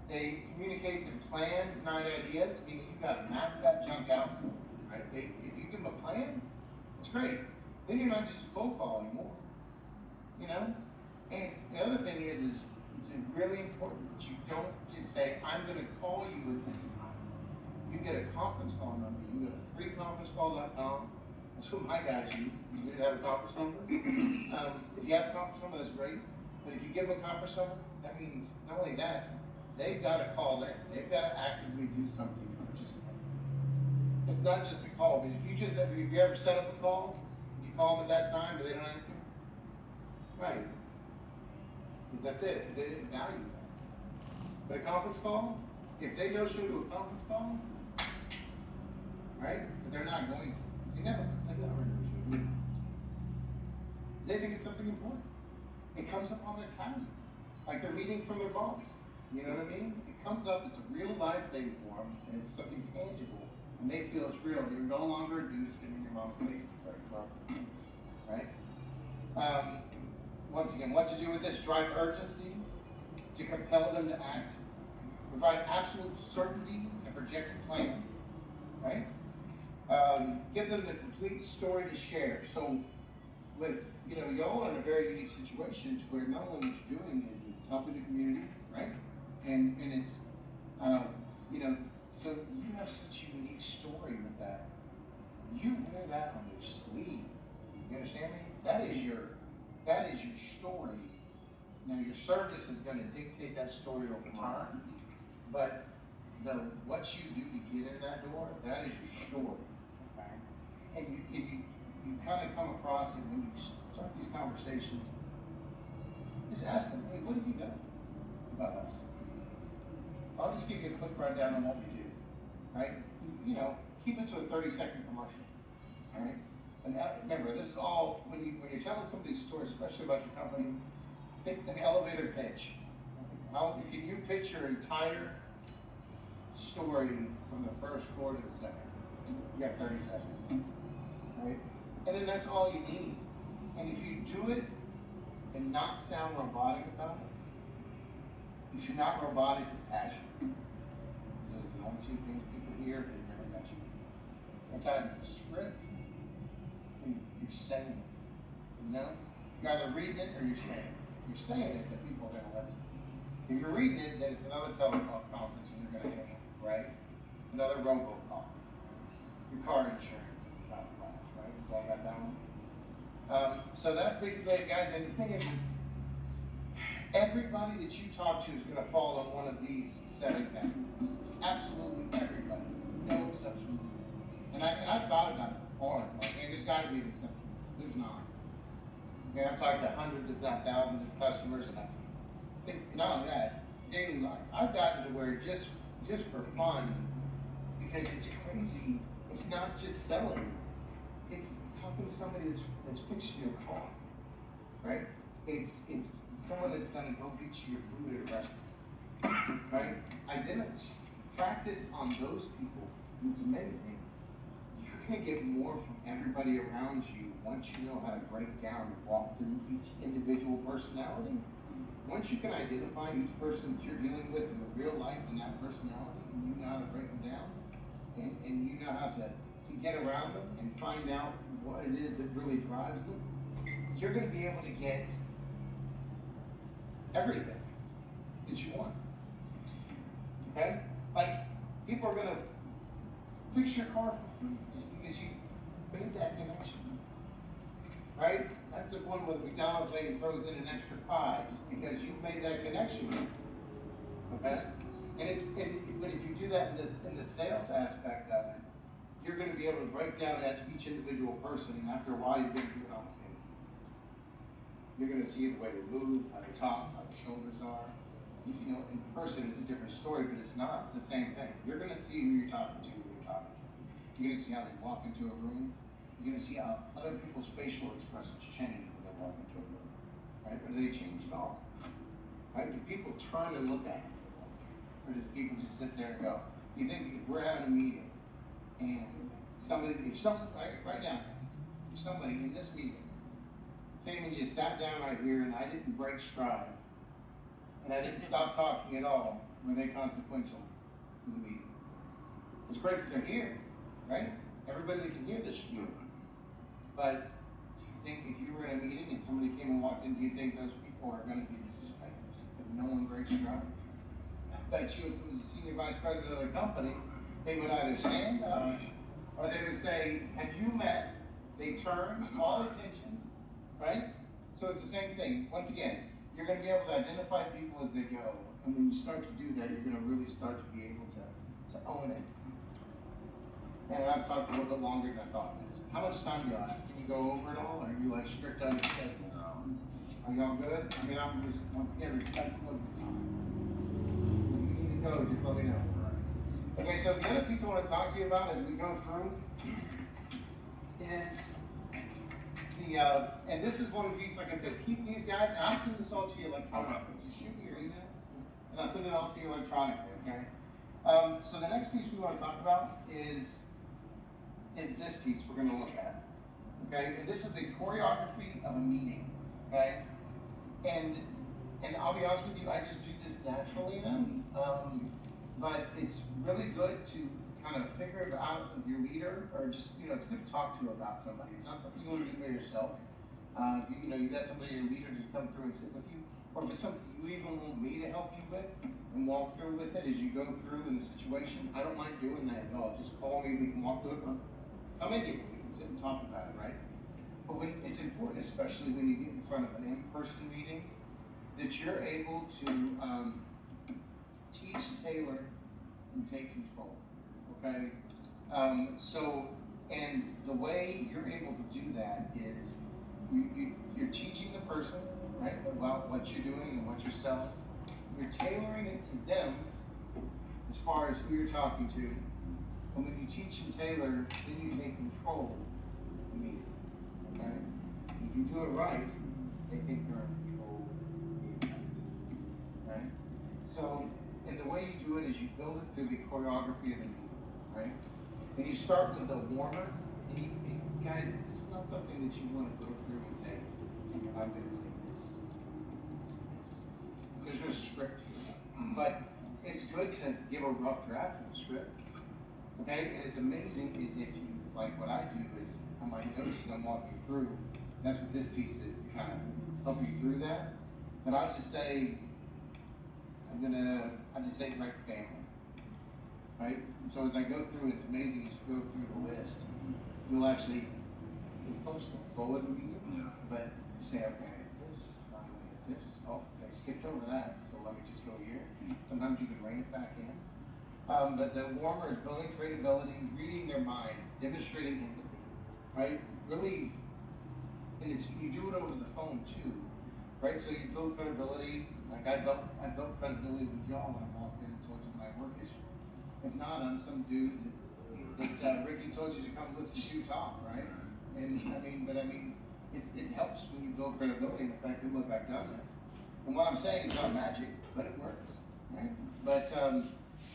They communicate some plans, not ideas. Meaning you've got to map that junk out, right? If you give them a plan, it's great. Then you're not just a cold call anymore. And the other thing is it's really important that you don't just say, I'm going to call you at this time. You get a conference call number. You go to freeconferencecall.com. That's what my guys use. You have a conference number. If you have a conference number, that's great. But if you give them a conference number, that means not only that, they've got to call in. They've got to actively do something to participate. It's not just a call. Because if you ever set up a call, you call them at that time, but they don't answer. Right. Because that's it. They didn't value that. But a conference call, if they no show to a conference call, right? But they're not going to. They never no show. They think it's something important. It comes up on their calendar. Like they're reading from their boss. You know what I mean? It comes up, it's a real life thing for them, and it's something tangible, and they feel it's real. You're no longer a dude sitting in your mom's basement, right? Once again, what to do with this? Drive urgency to compel them to act. Provide absolute certainty and project a plan, right? Give them the complete story to share. So with, y'all are in a very unique situation to where not only what you're doing is it's helping the community, right? And it's, so you have such a unique story with that. You wear that on your sleeve. You understand me? That is your story. Now your service is going to dictate that story over time, but what you do to get in that door, that is your story. Okay? And you kind of come across it when you start these conversations. Just ask them, hey, what have you done about us? I'll just give you a quick rundown on what we do. Right? Keep it to a 30-second commercial. All right? And remember, this is all, when you're telling somebody's story, especially about your company, think an elevator pitch. Can you pitch your entire story from the first floor to the second? You have 30 seconds. Right? And then that's all you need. And if you do it and not sound robotic about it, if you're not robotic with passion, those are the only two things people hear if they've never met you. It's either the script or you're saying it. You're either reading it or you're saying it. If you're saying it, then people are going to listen. If you're reading it, then it's another teleconference and they're going to hang, right? Another robocall. Your car insurance, not the last, right? It's all that down. So that's basically it, guys. And the thing is everybody that you talk to is going to fall on one of these 7 categories. Absolutely everybody. No exception. And I've thought about it before. Like, hey, there's got to be an exception. There's not. I've talked to hundreds, if not thousands, of customers, and I think not only that, daily life. I've gotten to where just for fun, because it's crazy. It's not just selling. It's talking to somebody that's fixing your car, right? It's someone that's gonna go get you your food at a restaurant. right? Practice on those people. And it's amazing. You're going to get more from everybody around you once you know how to break down and walk through each individual personality. Once you can identify each person that you're dealing with in the real life and that personality, and you know how to break them down, and you know how to get around them and find out what it is that really drives them, you're going to be able to get everything that you want. Okay? Like, people are going to fix your car for free just because you made that connection. Right? That's the one where the McDonald's lady throws in an extra pie just because you made that connection. Okay? But if you do that in the sales aspect of it, you're going to be able to break down that each individual person, and after a while, you're going to do it almost instantly. You're going to see the way they move, how they talk, how their shoulders are. You know, in person, it's a different story, but it's not. It's the same thing. You're going to see who you're talking to when you're talking to them. You're going to see how they walk into a room. You're going to see how other people's facial expressions change when they walk into a room. Right? Or do they change at all? Right? Do people turn and look at you? Or does people just sit there and go? You think if we're having a meeting and right now, if somebody in this meeting came and just sat down right here and I didn't break stride and I didn't stop talking at all, were they consequential to the meeting? It's great that they're here, right? Everybody that can hear this should do it. But do you think if you were in a meeting and somebody came and walked in, do you think those people are going to be decision makers if no one breaks stride? I bet you if it was a senior vice president of the company, they would either stand up or they would say, have you met? They turn, all attention, right? So it's the same thing. Once again, you're going to be able to identify people as they go. And when you start to do that, you're going to really start to be able to own it. And I've talked a little bit longer than I thought. How much time do you have? Can you go over it all? Or are you like strict on your schedule? Are y'all good? I mean, I'm just, once again, respectful of the time. When you need to go, just let me know. Okay, so the other piece I want to talk to you about as we go through is and this is one piece, like I said, keep these guys, and I'll send this all to you electronically. Just shoot me your emails, and I'll send it all to you electronically, okay? So the next piece we want to talk about is this piece we're going to look at, okay? And this is the choreography of a meeting, okay? And I'll be honest with you, I just do this naturally now, but it's really good to kind of figure it out with your leader, or just, it's good to talk to about somebody. It's not something you want to do by yourself. You got somebody, your leader, to come through and sit with you, or if it's something you even want me to help you with and walk through with it as you go through in the situation, I don't mind doing that at all. Just call me, we can walk through it, or come in here, we can sit and talk about it, right? But it's important, especially when you get in front of an in-person meeting, that you're able to teach, tailor, and take control. Okay, and the way you're able to do that is you're teaching the person, right, about what you're doing and what you're selling. You're tailoring it to them as far as who you're talking to. And when you teach and tailor, then you take control of the meeting. Okay? If you do it right, they think they're in control of the event. Right? So, and the way you do it is you build it through the choreography of the meeting. Right? And you start with a warmer, and guys, it's not something that you want to go through and say, I'm going to say this. There's no script here. But it's good to give a rough draft of a script. Okay? And it's amazing is if you, like what I do is, on my notes as I'm walking through, that's what this piece is, to kind of help you through that. But I'll just say, I'll just say right family. Right? And so as I go through, it's amazing as you go through the list, you'll actually, it's supposed to flow in the meeting, but you say, okay, this, oh, I skipped over that, so let me just go here. Sometimes you can rein it back in. But the warmer is building credibility, reading their mind, demonstrating empathy, right? Really, and you do it over the phone too, right? So you build credibility, like I built credibility with y'all when I walked in and told you my work issue. If not, I'm some dude that Ricky told you to come listen to talk, right? And it helps when you build credibility in the fact that, look, I've done this. And what I'm saying is not magic, but it works. right? But,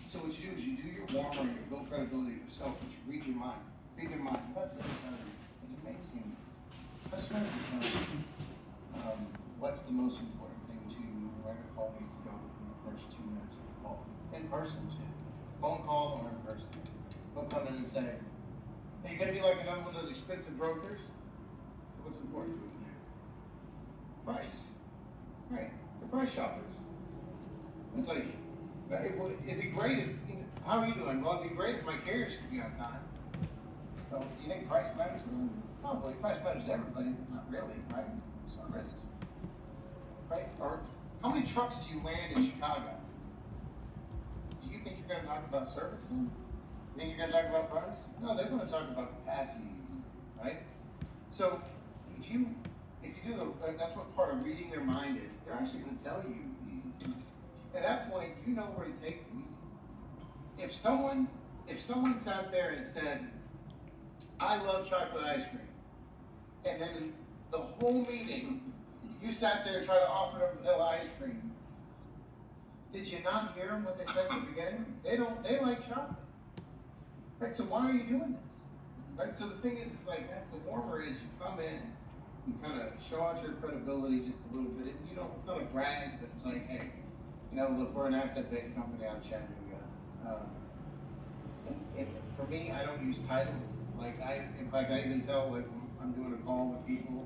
so what you do is you do your warmer and you build credibility for yourself, but you read your mind. Read your mind. It's amazing. Customers are telling you, what's the most important thing to you, where the call needs to go within the first 2 minutes of the call. In person too. Phone call or in person. They'll come in and say, hey, you're gonna be like another one of those expensive brokers? So what's important to you there? Price. Right. The price shoppers. It's like, it'd be great if, how are you doing? Well, it'd be great if my carriers could be on time. So, do you think price matters to them? Probably. Price matters to everybody, but not really, right? Service. Right? Or, how many trucks do you land in Chicago? Do you think you're going to talk about service then? You think you're going to talk about price? No, they're going to talk about capacity, right? So, if you do that's what part of reading their mind is. They're actually going to tell you. At that point, you know where to take the meeting. If someone sat there and said, I love chocolate ice cream, and then the whole meeting, you sat there and tried to offer them vanilla ice cream, did you not hear them what they said at the beginning? They like chocolate. Right, so why are you doing this? Right, so the thing is, it's like, that's the warmer is you come in, you kind of show out your credibility just a little bit, and it's not a brag, but it's like, hey, look, we're an asset-based company out of Chattanooga. For me, I don't use titles. Like, in fact, I even tell, like, when I'm doing a call with people,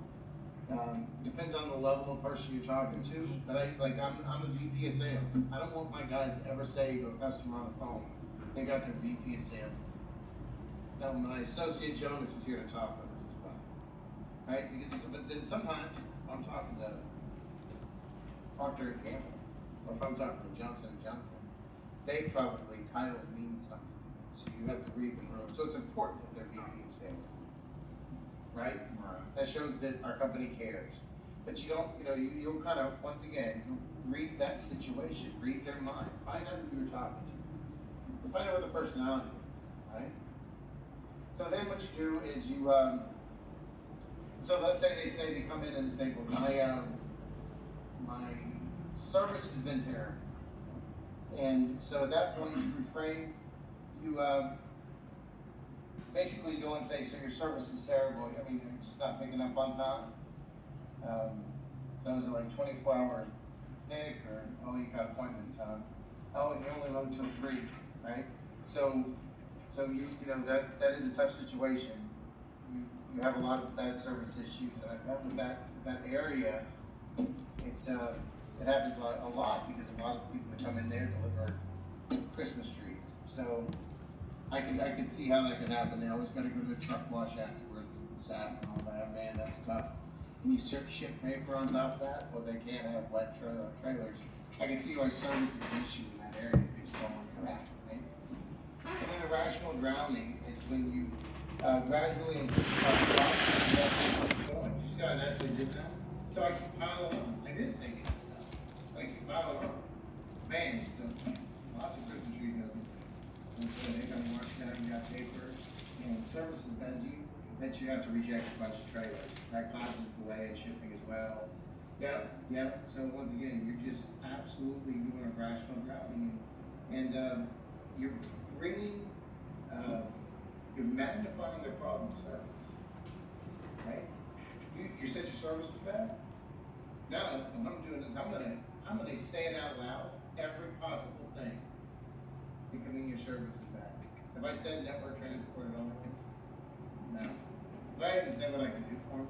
depends on the level of person you're talking to, but I'm a VP of sales. I don't want my guys to ever say to a customer on the phone, they got their VP of sales. Now, my associate Jonas is here to talk with us as well. Right? But then sometimes, if I'm talking to Procter & Gamble, or if I'm talking to Johnson & Johnson, they probably title means something. So you have to read the room. So it's important that they're VP of sales. Right? That shows that our company cares. But you don't, you'll kind of, once again, read that situation, read their mind, find out who you're talking to. Find out what the personality is, right? So then what you do is you, so let's say they come in and say, well, my service has been terrible. And so at that point you refrain, you basically go and say, so your service is terrible. I mean, you're just not picking up on time. Those are like 24-hour pick, or, oh, you got appointments on. Oh, and you only load till 3, right? So that is a tough situation. You have a lot of bad service issues, and I found with that area, it happens a lot because a lot of people that come in there deliver Christmas trees. So I can see how that could happen. They always got to go to a truck wash afterwards with the staff and all that. Man, that's tough. When you ship paper on top of that, well, they can't have wet trailers. I can see why service is an issue in that area based on where you're at, right? And then irrational drowning is when you gradually increase the going. You see how I naturally did that? So I can pile on. I didn't say get stuff. I can pile on. Man, so lots of Christmas tree doesn't. And so they come march down, you got paper, and services that you have to reject a bunch of trailers. That causes delay in shipping as well. Yep. So once again, you're just absolutely doing a rational drowning, and you're bringing, you're magnifying the problem service. Right? You said your service is bad. Now, what I'm doing is I'm gonna say it out loud. Every possible thing that can mean your service is bad. Have I said network transport at all? No. But I haven't said what I can do for you.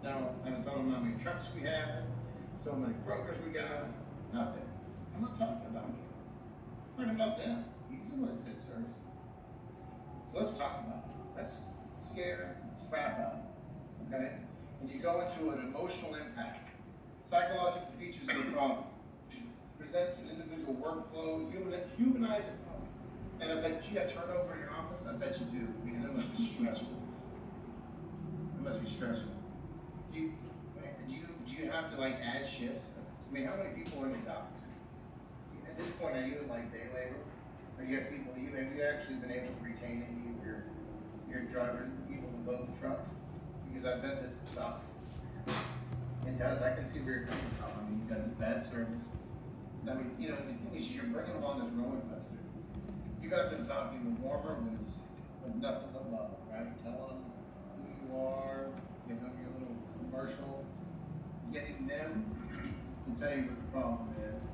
Now, I haven't told them how many trucks we have, told them how many brokers we got. Nothing. I'm not talking about you. I'm talking about them. He's the one that said service. So let's talk about it. Let's scare crap out. Okay? And you go into an emotional impact. Psychological features of the problem. Presents an individual workflow, humanize the problem. And I bet you have turnover in your office. I bet you do, because it must be stressful. It must be stressful. Do you have to add shifts? I mean, how many people are in the docks? At this point, are you in day labor? Or you have people? Have you actually been able to retain any of your drivers, the people who load the trucks? Because I bet this sucks. It does. I can see where you're coming from. I mean, you've got this bad service. I mean, you know, the thing is, you're bringing them on this roller coaster. You got them talking, the warmer was nothing but love, right? Telling them who you are, giving them your little commercial, getting them to tell you what the problem is.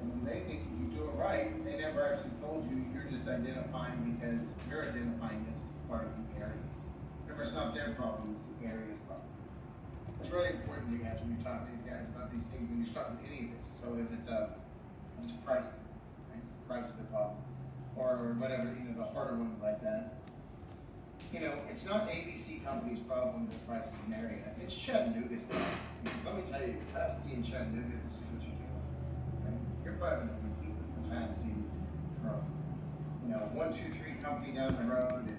And when they think you do it right, they never actually told you, you're just identifying because you're identifying this part of the area. Remember, it's not their problem, it's the area's problem. It's really important, you guys, when you're talking to these guys about these things, when you're starting any of this. So if it's price, right? Price is the problem. Or whatever, you know, the harder ones like that. You know, it's not ABC Company's problem that price is an area. It's Chattanooga's problem. Because let me tell you, capacity in Chattanooga, this is what you're doing. Right? You're probably going to compete with capacity from, you know, 1-2-3 company down the road and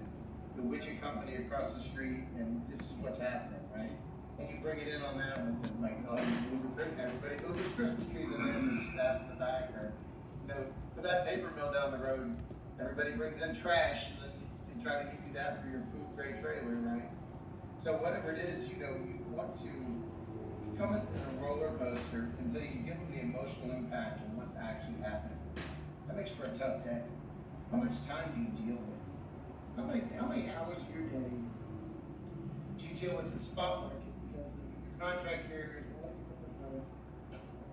the widget company across the street, and this is what's happening, right? And you bring it in on that with the, like, oh, you deliver everybody delivers Christmas trees in there, and there's staff in the back, or, you know, for that paper mill down the road, everybody brings in trash, and then they try to give you that for your food grade trailer, right? So whatever it is, you know, you want to come in a roller coaster until you give them the emotional impact of what's actually happening. That makes for a tough day. How much time do you deal with? How many hours of your day do you deal with the spot market? Because your contract carriers will let you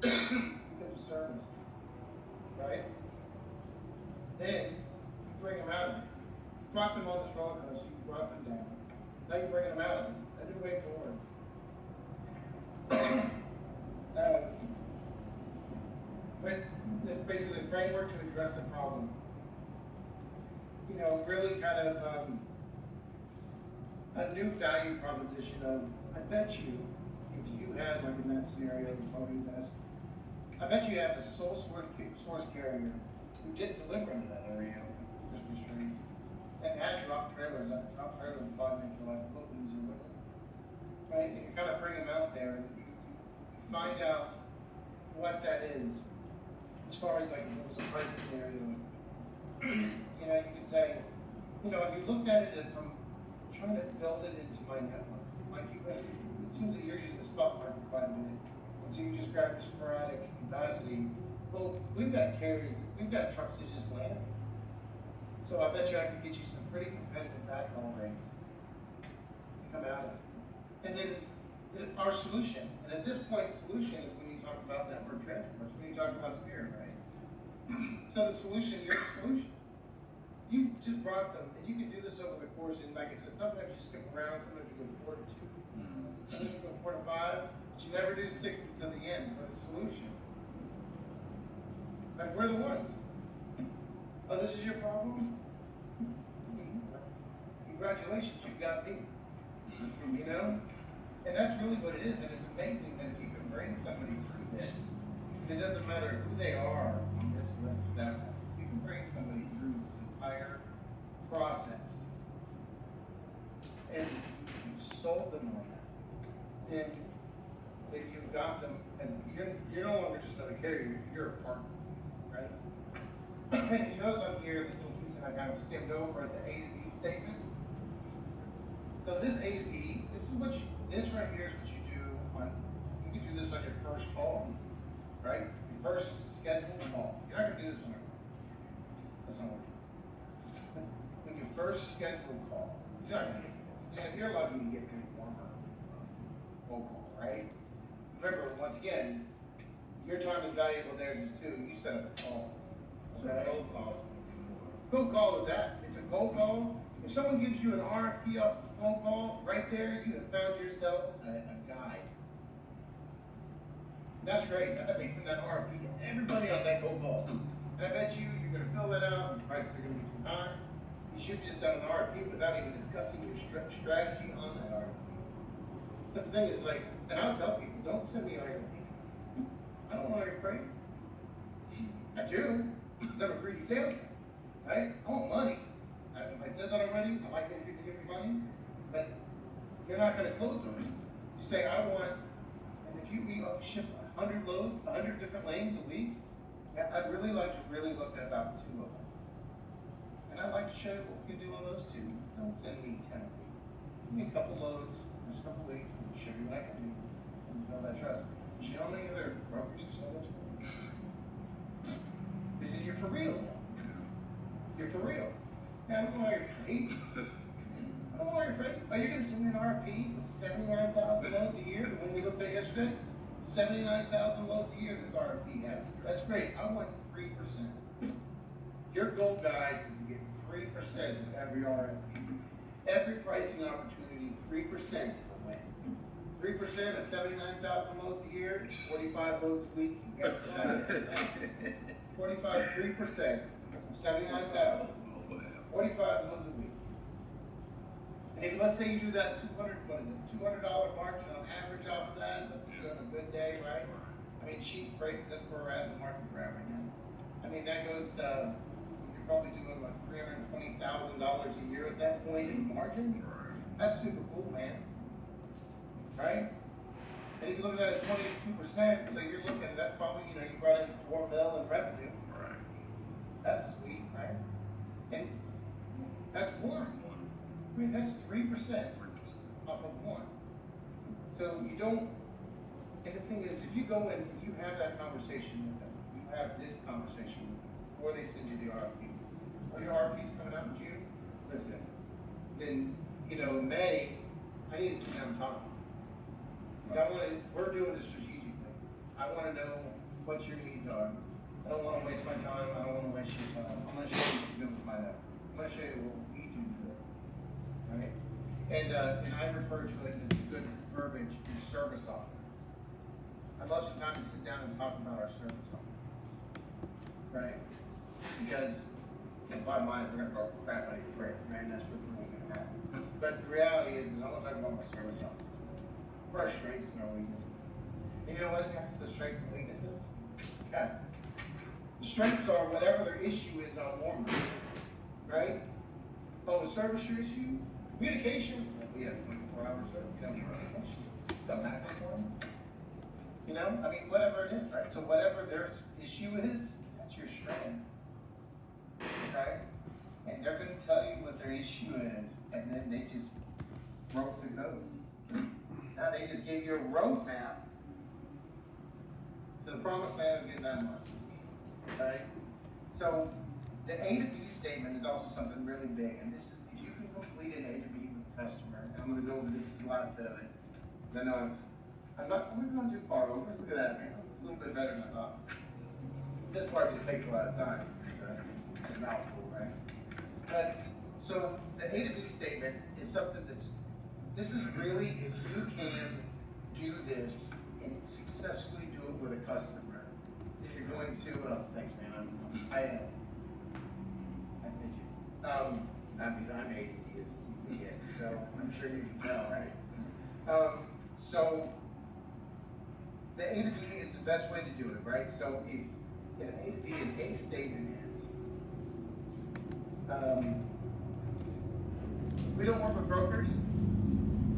put them because of service, right? Then you bring them out of it. You drop them on this roller coaster, you drop them down. Now you bring them out of it. A new way forward. But basically the framework to address the problem. You know, really kind of a new value proposition of, I bet you, if you had, like in that scenario, probably best, I bet you have a sole source carrier who didn't deliver into that area with Christmas trees and had drop trailers. That drop trailer would probably make your life a little easier, wouldn't it? Right? And you kind of bring them out there and you find out what that is as far as like if it was a price scenario. You know, you could say, you know, if you looked at it from trying to build it into my network, like you guys, it seems that you're using the spot market quite a bit, and so you just grab the sporadic capacity. Well, we've got carriers, we've got trucks that just land. So I bet you I can get you some pretty competitive backhaul rates to come out of it. And then our solution, and at this point, solution is when you talk about network transport, when you talk about Spirit, right? So the solution, your solution. You just brought them, and you can do this over the course, and like I said, sometimes you skip around, sometimes you go 4 to 2, sometimes you go 4 to 5, but you never do 6 until the end for the solution. Like, we're the ones. Oh, this is your problem? Congratulations, you've got me. You know? And that's really what it is, and it's amazing that if you can bring somebody through this, and it doesn't matter who they are on this list, that you can bring somebody through this entire process, and you've sold them on that, then you've got them as, you're no longer just another carrier, you're a partner, right? And you notice on here, this little piece that I kind of skimmed over at the A to B statement. So this A to B, this right here is what you do on, you can do this on your first call, right? Your first scheduled call. You're not gonna do this on your call. That's not what you do. When your first scheduled call, you're not gonna get this. You're lucky to get pretty warmer phone call, right? Remember, once again, your time is valuable, theirs is too. You set up a call. So cold call. Cold call is that. It's a cold call. If someone gives you an RFP off the phone call, right there, you have found yourself a guide. That's great. I bet they send that RFP to everybody on that cold call. And I bet you're going to fill that out, and prices are going to be too high. You should have just done an RFP without even discussing your strategy on that RFP. That's the thing, is like, and I'll tell people, don't send me RFPs. I don't want your freight. I do, because I'm a greedy salesman, right? I want money. I said that already. I like getting people to give me money, but you're not going to close on me. You say, I want, and if you ship 100 loads, 100 different lanes a week, I'd really like to look at about 2 of them. And I'd like to show you what we can do on those 2. Don't send me 10 a week. Give me a couple loads, just a couple weeks, and show you what I can do. And build that trust. You know how many other brokers have said that to me? sent an RFP with 79,000 loads a year, when we looked at yesterday, 79,000 loads a year this RFP has. That's great, I want 3%. Your goal, guys, is to get 3% of every RFP. Every pricing opportunity, 3% is a win. 3% of 79,000 loads a year is 45 loads a week. You guys decide that. 45, 3% of 79,000. 45 loads a week. And if, let's say you do that $200 margin on average off of that, that's on a good day, right? I mean, cheap freight, that's where we're at in the market we're at right now. I mean, that goes to, you're probably doing like $320,000 a year at that point in margin. That's super cool, man. Right? And if you look at that as 22%, so you're looking, that's probably, you brought in $4 million in revenue. Right. That's sweet, right? And that's one. I mean, that's 3% off of one. So you don't, and the thing is, if you go and you have that conversation with them, you have this conversation with them before they send you the RFP. Well, your RFP's coming out in June, listen, then, in May, I need to sit down and talk to you. Because we're doing this strategically. I want to know what your needs are. I don't want to waste my time. I don't want to waste your time. I'm going to show you what to do with my network. I'm going to show you what we do good. Right? And I refer to it as good verbiage and service offerings. I'd love some time to sit down and talk about our service offerings. Right? Because, in my mind, we're going to go crap out of your freight, right? That's what we're going to happen. But the reality is, I want to talk about my service offerings. What are our strengths and our weaknesses? And you know what, guys? The strengths and weaknesses? Okay. The strengths are whatever their issue is on warmer, right? Oh, the service your issue? Communication? We have 24 hours of communication. Doesn't happen for them. I mean, whatever it is, right? So whatever their issue is, that's your strength. Okay? And they're going to tell you what their issue is, and then they just broke the code. Now they just gave you a roadmap to the promised land of getting that money. Okay? So the A to B statement is also something really big, and this is if you can complete an A to B with the customer, and I'm going to go over this is the last bit of it. I know I'm not going too far over. Look at that, man. A little bit better than I thought. This part just takes a lot of time. It's a mouthful, right? But so the A to B statement is something this is really, if you can do this and successfully do it with a customer, if you're going to, thanks man, I did you. Not because I'm ADD as you can get, so I'm sure you can tell, right? So the A to B is the best way to do it, right? So if in an A to B, an A statement is, we don't work with brokers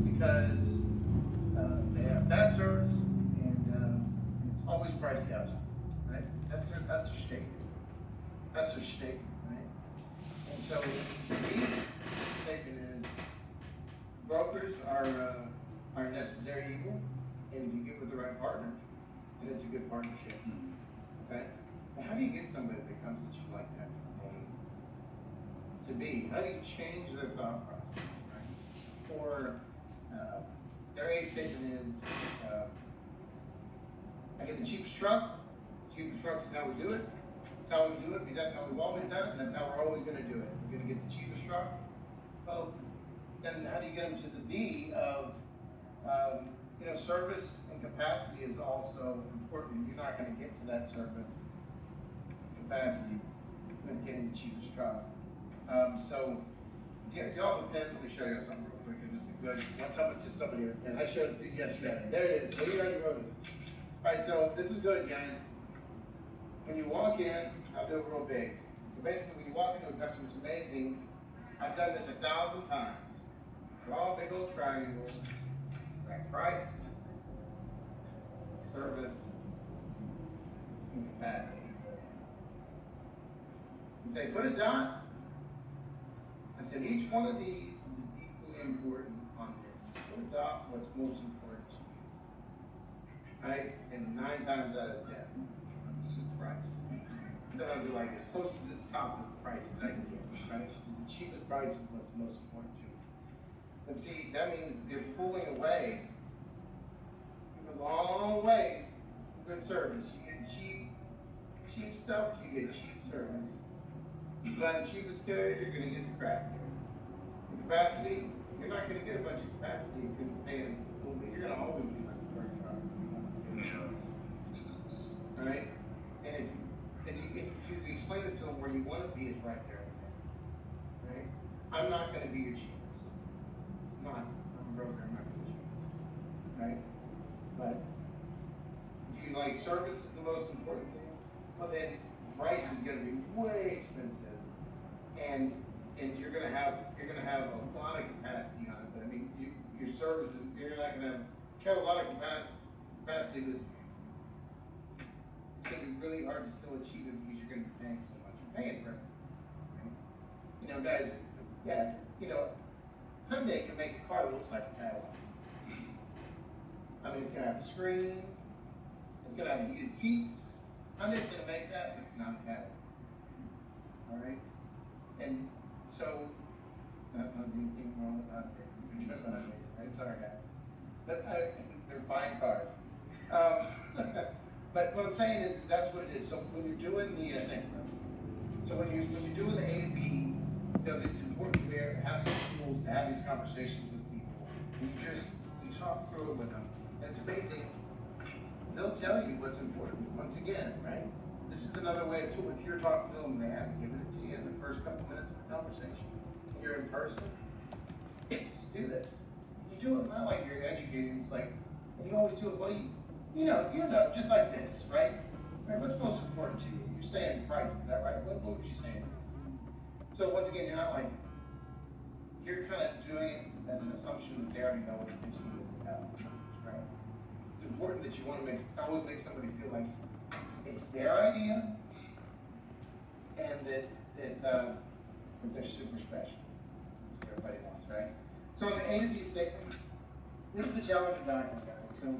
because they have bad service and it's always price gouging, right? That's their shtick. That's their shtick, right? And so the B statement is brokers are a necessary evil, and if you get with the right partner, then it's a good partnership. Okay? But how do you get somebody that comes at you like that from A to B? How do you change their thought process, right? Or their A statement is, I get the cheapest truck. Cheapest trucks is how we do it. That's how we do it because that's how we've always done it, and that's how we're always going to do it. We're going to get the cheapest truck. Well, then how do you get them to the B of, service and capacity is also important. You're not going to get to that service capacity with getting the cheapest truck. So, y'all have a pen. Let me show you something real quick, because it's a good. Somebody, and I showed it to you yesterday. There it is. So you already wrote it. All right. So this is good, guys. When you walk in, I'll do it real big. So basically, when you walk into a customer, it's amazing. I've done this 1,000 times. Draw a big old triangle. Right, price, service, and capacity. And say, put a dot. I said, each one of these is equally important on this. Put a dot, what's most important to you. Right? And 9 times out of 10, this is price. Sometimes we're like, as close to this top of the price as I can get. Right? So the cheapest price is what's most important to you. And see, that means they're pulling away a long way from good service. You get cheap stuff, you get cheap service. You buy the cheapest carrier, you're gonna get the crap. The capacity, you're not gonna get a bunch of capacity if you're paying a little bit. You're gonna always be like a first car. Right? And if you explain it to them where you want to be is right there. Right? I'm not gonna be your cheapest. I'm a broker, I'm not gonna be your cheapest. Right? But if you like service is the most important thing, well then price is gonna be way expensive. And you're gonna have a lot of capacity on it, but I mean your services you're not gonna have a lot of capacity because it's gonna be really hard to still achieve it because you're gonna be paying so much. You're paying for it. Right? You know, guys, yeah, you know, Hyundai can make a car that looks like a Cadillac. I mean it's gonna have a screen, it's gonna have heated seats. Hyundai's gonna make that, but it's not a Cadillac. Alright? And so, not anything wrong with that. Just not amazing, right? Sorry, guys. But they're fine cars. But what I'm saying is that's what it is. So when you're doing the so when you're doing the A to B, you know, it's important to have these tools to have these conversations with people. And you talk through it with them. And it's amazing. They'll tell you what's important. Once again, right? This is another way of tool. If you're talking to them, they haven't given it to you in the first couple minutes of the conversation. You're in person. Just do this. You do it not like you're educating. It's like you always do it. Well, you know, just like this, right? Right? What's most important to you? You're saying price. Is that right? What was you saying? So once again, you're not like you're kind of doing it as an assumption that they already know what they've seen this in thousands of times, right? It's important that you want to always make somebody feel like it's their idea, and that they're super special. Everybody wants, right? So in the A to D statement, this is the challenger document, guys. So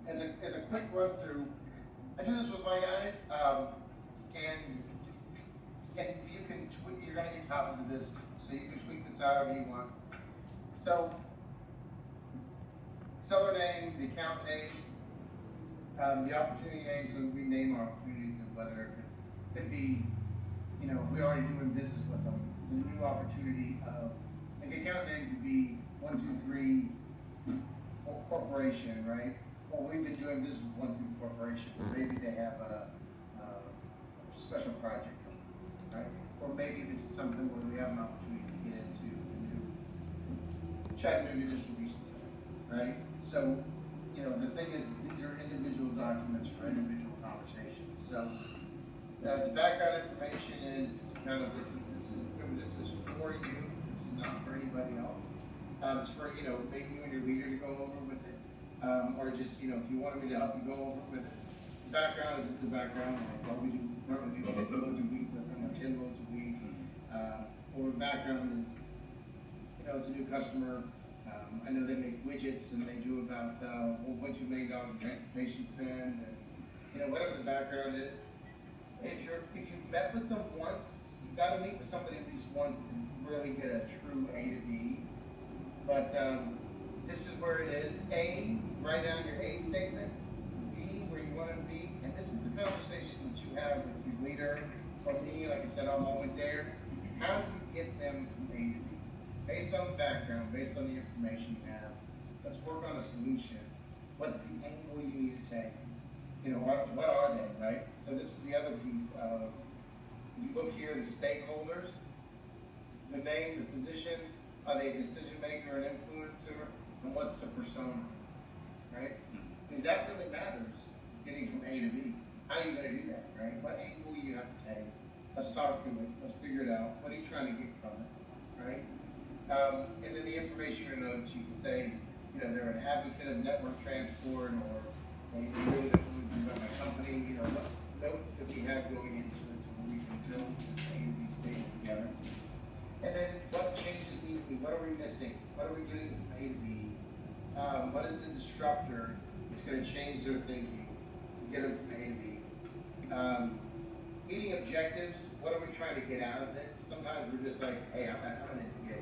as a quick run through, I do this with my guys, and you can tweak. You're gonna get copies of this, so you can tweak this however you want. So seller name, the account name. The opportunity name, so we name our opportunities and whether it could be, you know, if we already doing business with them, the new opportunity of, like the account name could be 123 Corporation, right? Well, we've been doing business with 123 Corporation, or maybe they have a special project, right? Or maybe this is something where we have an opportunity to get into the new Chattanooga distribution center, right? So, you know, the thing is, these are individual documents for individual conversations. So, the background information is kind of remember this is for you. This is not for anybody else. It's for maybe you and your leader to go over with it, or just if you wanted me to help you go over with it. The background is the background. Like what we do normally do 50 loads a week with them, or 10 loads a week. Or background is it's a new customer. I know they make widgets and they do about a whole bunch of $1 million in transportation spend, and whatever the background is. If you met with them once, you've got to meet with somebody at least once to really get a true A to B. But this is where it is. A, write down your A statement. B, where you want to be, and this is the conversation that you have with your leader or me. Like I said, I'm always there. How do you get them from A to B? Based on the background, based on the information you have, let's work on a solution. What's the angle you need to take? What are they, right? So this is the other piece of, if you look here, the stakeholders, the name, the position, are they a decision maker or an influencer, and what's the persona, right? Because that really matters, getting from A to B. How are you going to do that, right? What angle you have to take? Let's talk through it. Let's figure it out. What are you trying to get from it, right? And then the information or notes, you can say, they're an advocate of network transport, or they really don't want to do about my company, what notes that we have going into it so we can build these things together. And then what changes need to be, what are we missing? What are we getting from A to B? What is the disruptor that's going to change their thinking to get them from A to B? Meeting objectives, what are we trying to get out of this? Sometimes we're just like, hey, I'm going to get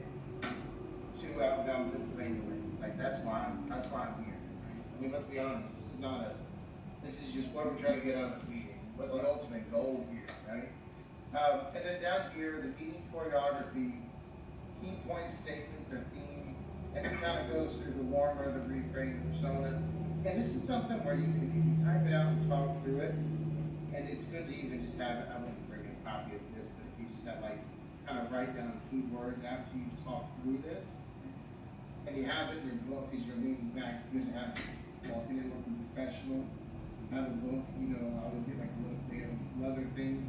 to out down Pennsylvania lanes. Like that's why I'm here. Right? I mean, let's be honest. This is just what we're trying to get out of this meeting. What's the ultimate goal here, right? And then down here, the meeting choreography, key point statements, a theme, and it kind of goes through the warmer, the reframe, the persona. And this is something where you can type it out and talk through it. And it's good to even just have it. I wouldn't bring a copy of this, but if you just have like kind of write down keywords after you talk through this, and you have it in your book as you're leaning back, you just have walking in looking professional. Have a book, you know, I would get like a little thing of leather things,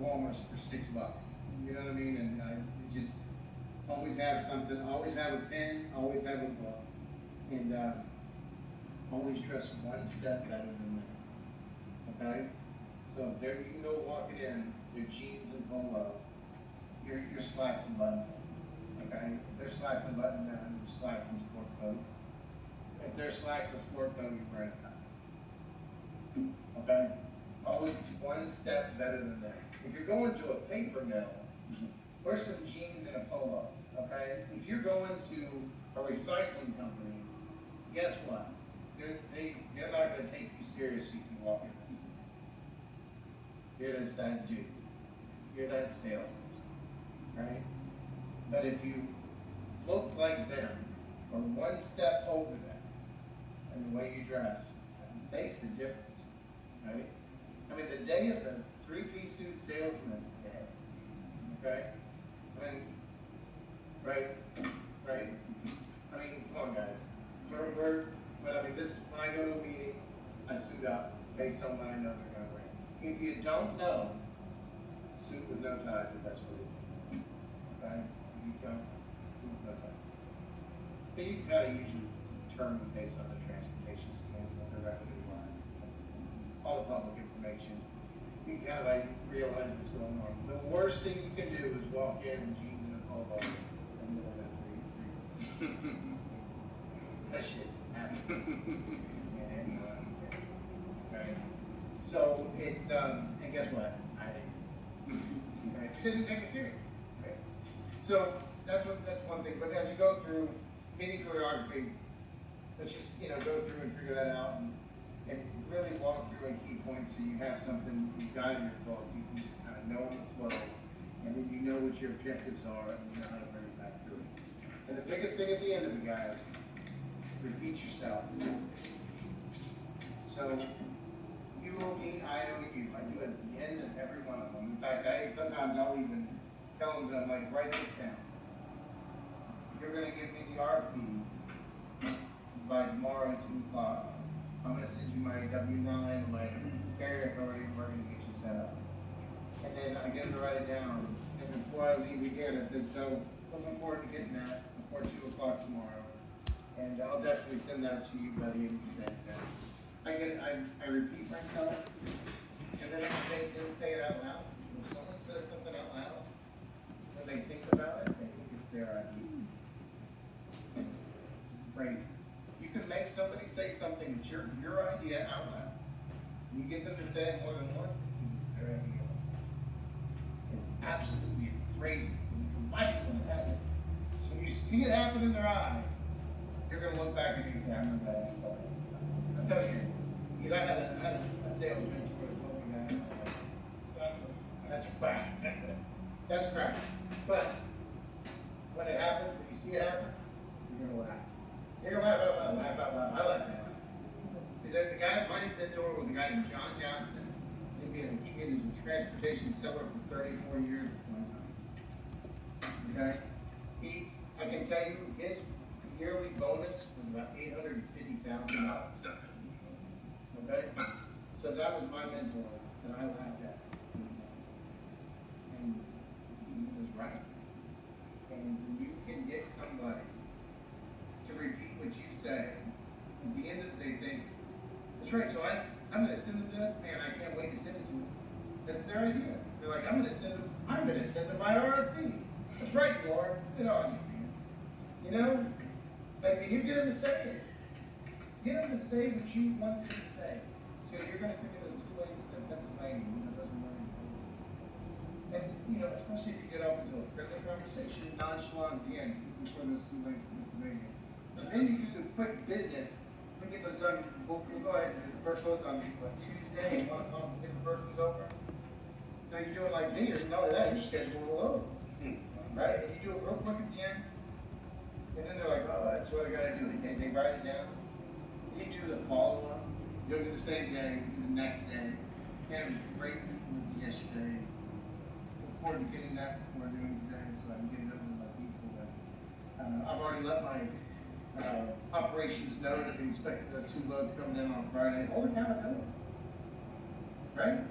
Walmart's for $6. You know what I mean? And I just always have something, always have a pen, always have a book, and always dress one step better than that. Okay? So if there you can go walking in, your jeans and polo, your slacks and button down. Okay? If there's slacks and button down, your slacks and sport coat. If there's slacks and sport coat, you're wearing a tie. Okay? Always one step better than that. If you're going to a paper mill, wear some jeans and a polo. Okay? If you're going to a recycling company, guess what? They're not going to take you seriously if you walk in this. You're this that dude. You're that salesperson. Right? But if you look like them, or one step over them, and the way you dress, it makes a difference. Right? I mean, the day of the three-piece suit salesman is dead. Okay? I mean, right? I mean, come on, guys. But I mean, when I go to a meeting, I suit up based on what I know they're going to wear. If you don't know, suit with no ties is the best way to do it. Okay? If you don't, suit with no ties. But you can kind of usually determine based on the transportation schedule, what the revenue line is, all the public information. You can kind of like realize what's going on. The worst thing you can do is walk in jeans and a polo and go that free. That shit's happening. Okay. So it's and guess what? I didn't. Okay. Didn't take it serious. Okay. So that's one thing. But as you go through meeting choreography, let's just go through and figure that out and really walk through and key points so you have something you got in your book. You can just kind of know the flow, and then you know what your objectives are, and you know how to bring it back through it. And the biggest thing at the end of it, guys, repeat yourself. So you will me, I owe you. I do it at the end of every one of them. In fact, sometimes I'll even tell them that I'm like, write this down. You're going to give me the RP by tomorrow at 2 o'clock. I'm going to send you my W-9, my carrier authority, and we're going to get you set up. And then I get them to write it down. And before I leave again, I said, so looking forward to getting that before 2 o'clock tomorrow. And I'll definitely send that to you by the end of the day. I repeat myself, and then they didn't say it out loud. When someone says something out loud, when they think about it, they think it's their idea. It's crazy. You can make somebody say something that's your idea out loud. You get them to say it more than once, they think it's their idea. It's absolutely crazy. You can watch it when it happens. So when you see it happen in their eye, you're going to look back and you say, I remember that. I'll tell you, because I had a sales mentor that told me that. That's crap. That's crap. But when it happens, when you see it happen, you're going to laugh. You're going to laugh out loud. I laugh out loud. Is that the guy, my mentor was a guy named John Johnson. He was a transportation seller for 34 years at one time. Okay? I can tell you, his yearly bonus was about $850,000. Okay? So that was my mentor that I laughed at. And he was right. And you can get somebody to repeat what you say, at the end of the day, think, that's right, so I'm going to send them that, man, I can't wait to send it to them. That's their idea. They're like, I'm going to send them my RFP. That's right, you are. Good on you, man. You know? Like, you get them to say it. Get them to say what you want them to say. So you're going to send me those 2 lanes to Pennsylvania, those are mine. And, especially if you get off into a friendly conversation, nonchalant at the end, before those two links to Pennsylvania. And then you do the quick business, we get those done, we'll go ahead and do the first one's on Tuesday, and 1 o'clock, get the first one's over. So you do it like me, or not only that, you're scheduling a load, right? And you do it real quick at the end, and then they're like, oh, that's what I gotta do, and they write it down. You do the follow-up, you don't do the same day, you do the next day. Man, it was a great meeting with you yesterday. Look forward to getting that before doing today, so I can get it over to my people. But, I've already let my operations know that we expect those 2 loads coming in on Friday. Hold accountability, right?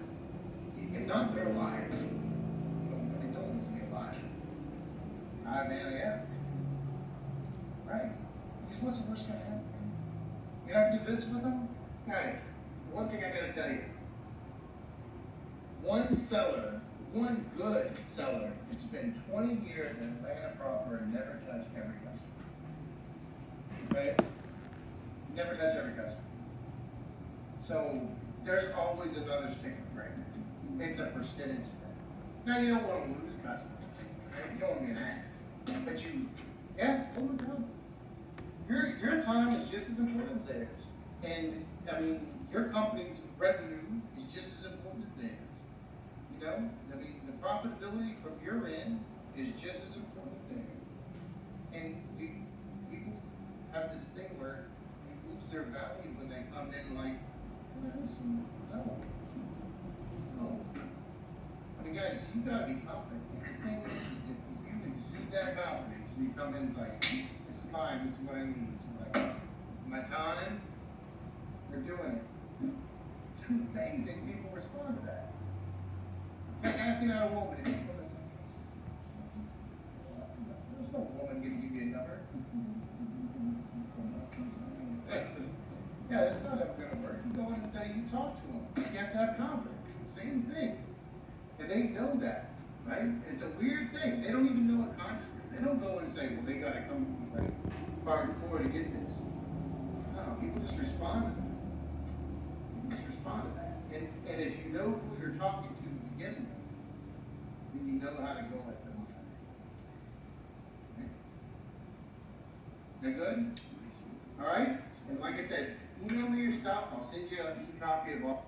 If not, they're liars. They don't listen to be a liar. Yeah. Right? Because what's the worst gonna happen? You're not gonna do this with them? Guys, one thing I gotta tell you. One good seller, can spend 20 years in Atlanta proper and never touch every customer. Okay? Never touch every customer. So, there's always another sticker frame. It's a percentage thing. Now, you don't want to lose customers. Right? You don't want to be an ass. But all the time. Your time is just as important as theirs. And, your company's revenue is just as important as theirs. The profitability from your end is just as important as theirs. And people have this thing where you lose their value when they come in like, no. Guys, you gotta be confident. The thing is if you exude that confidence, and you come in like, this is mine, this is what I need, this is my time, we're doing it. It's amazing people respond to that. It's like asking out a woman, and people say, there's no woman gonna give you a number. Yeah, that's not ever gonna work. You go in and say, you talk to them. You have to have confidence. Same thing. And they know that, right? It's a weird thing. They don't even know it consciously. They don't go and say, well, they gotta come right hardcore to get this. No, people just respond to that. People just respond to that. And if you know who you're talking to begin with, then you know how to go at them. Okay? That good? All right? And like I said, email me your stuff. I'll send you an e-copy of all.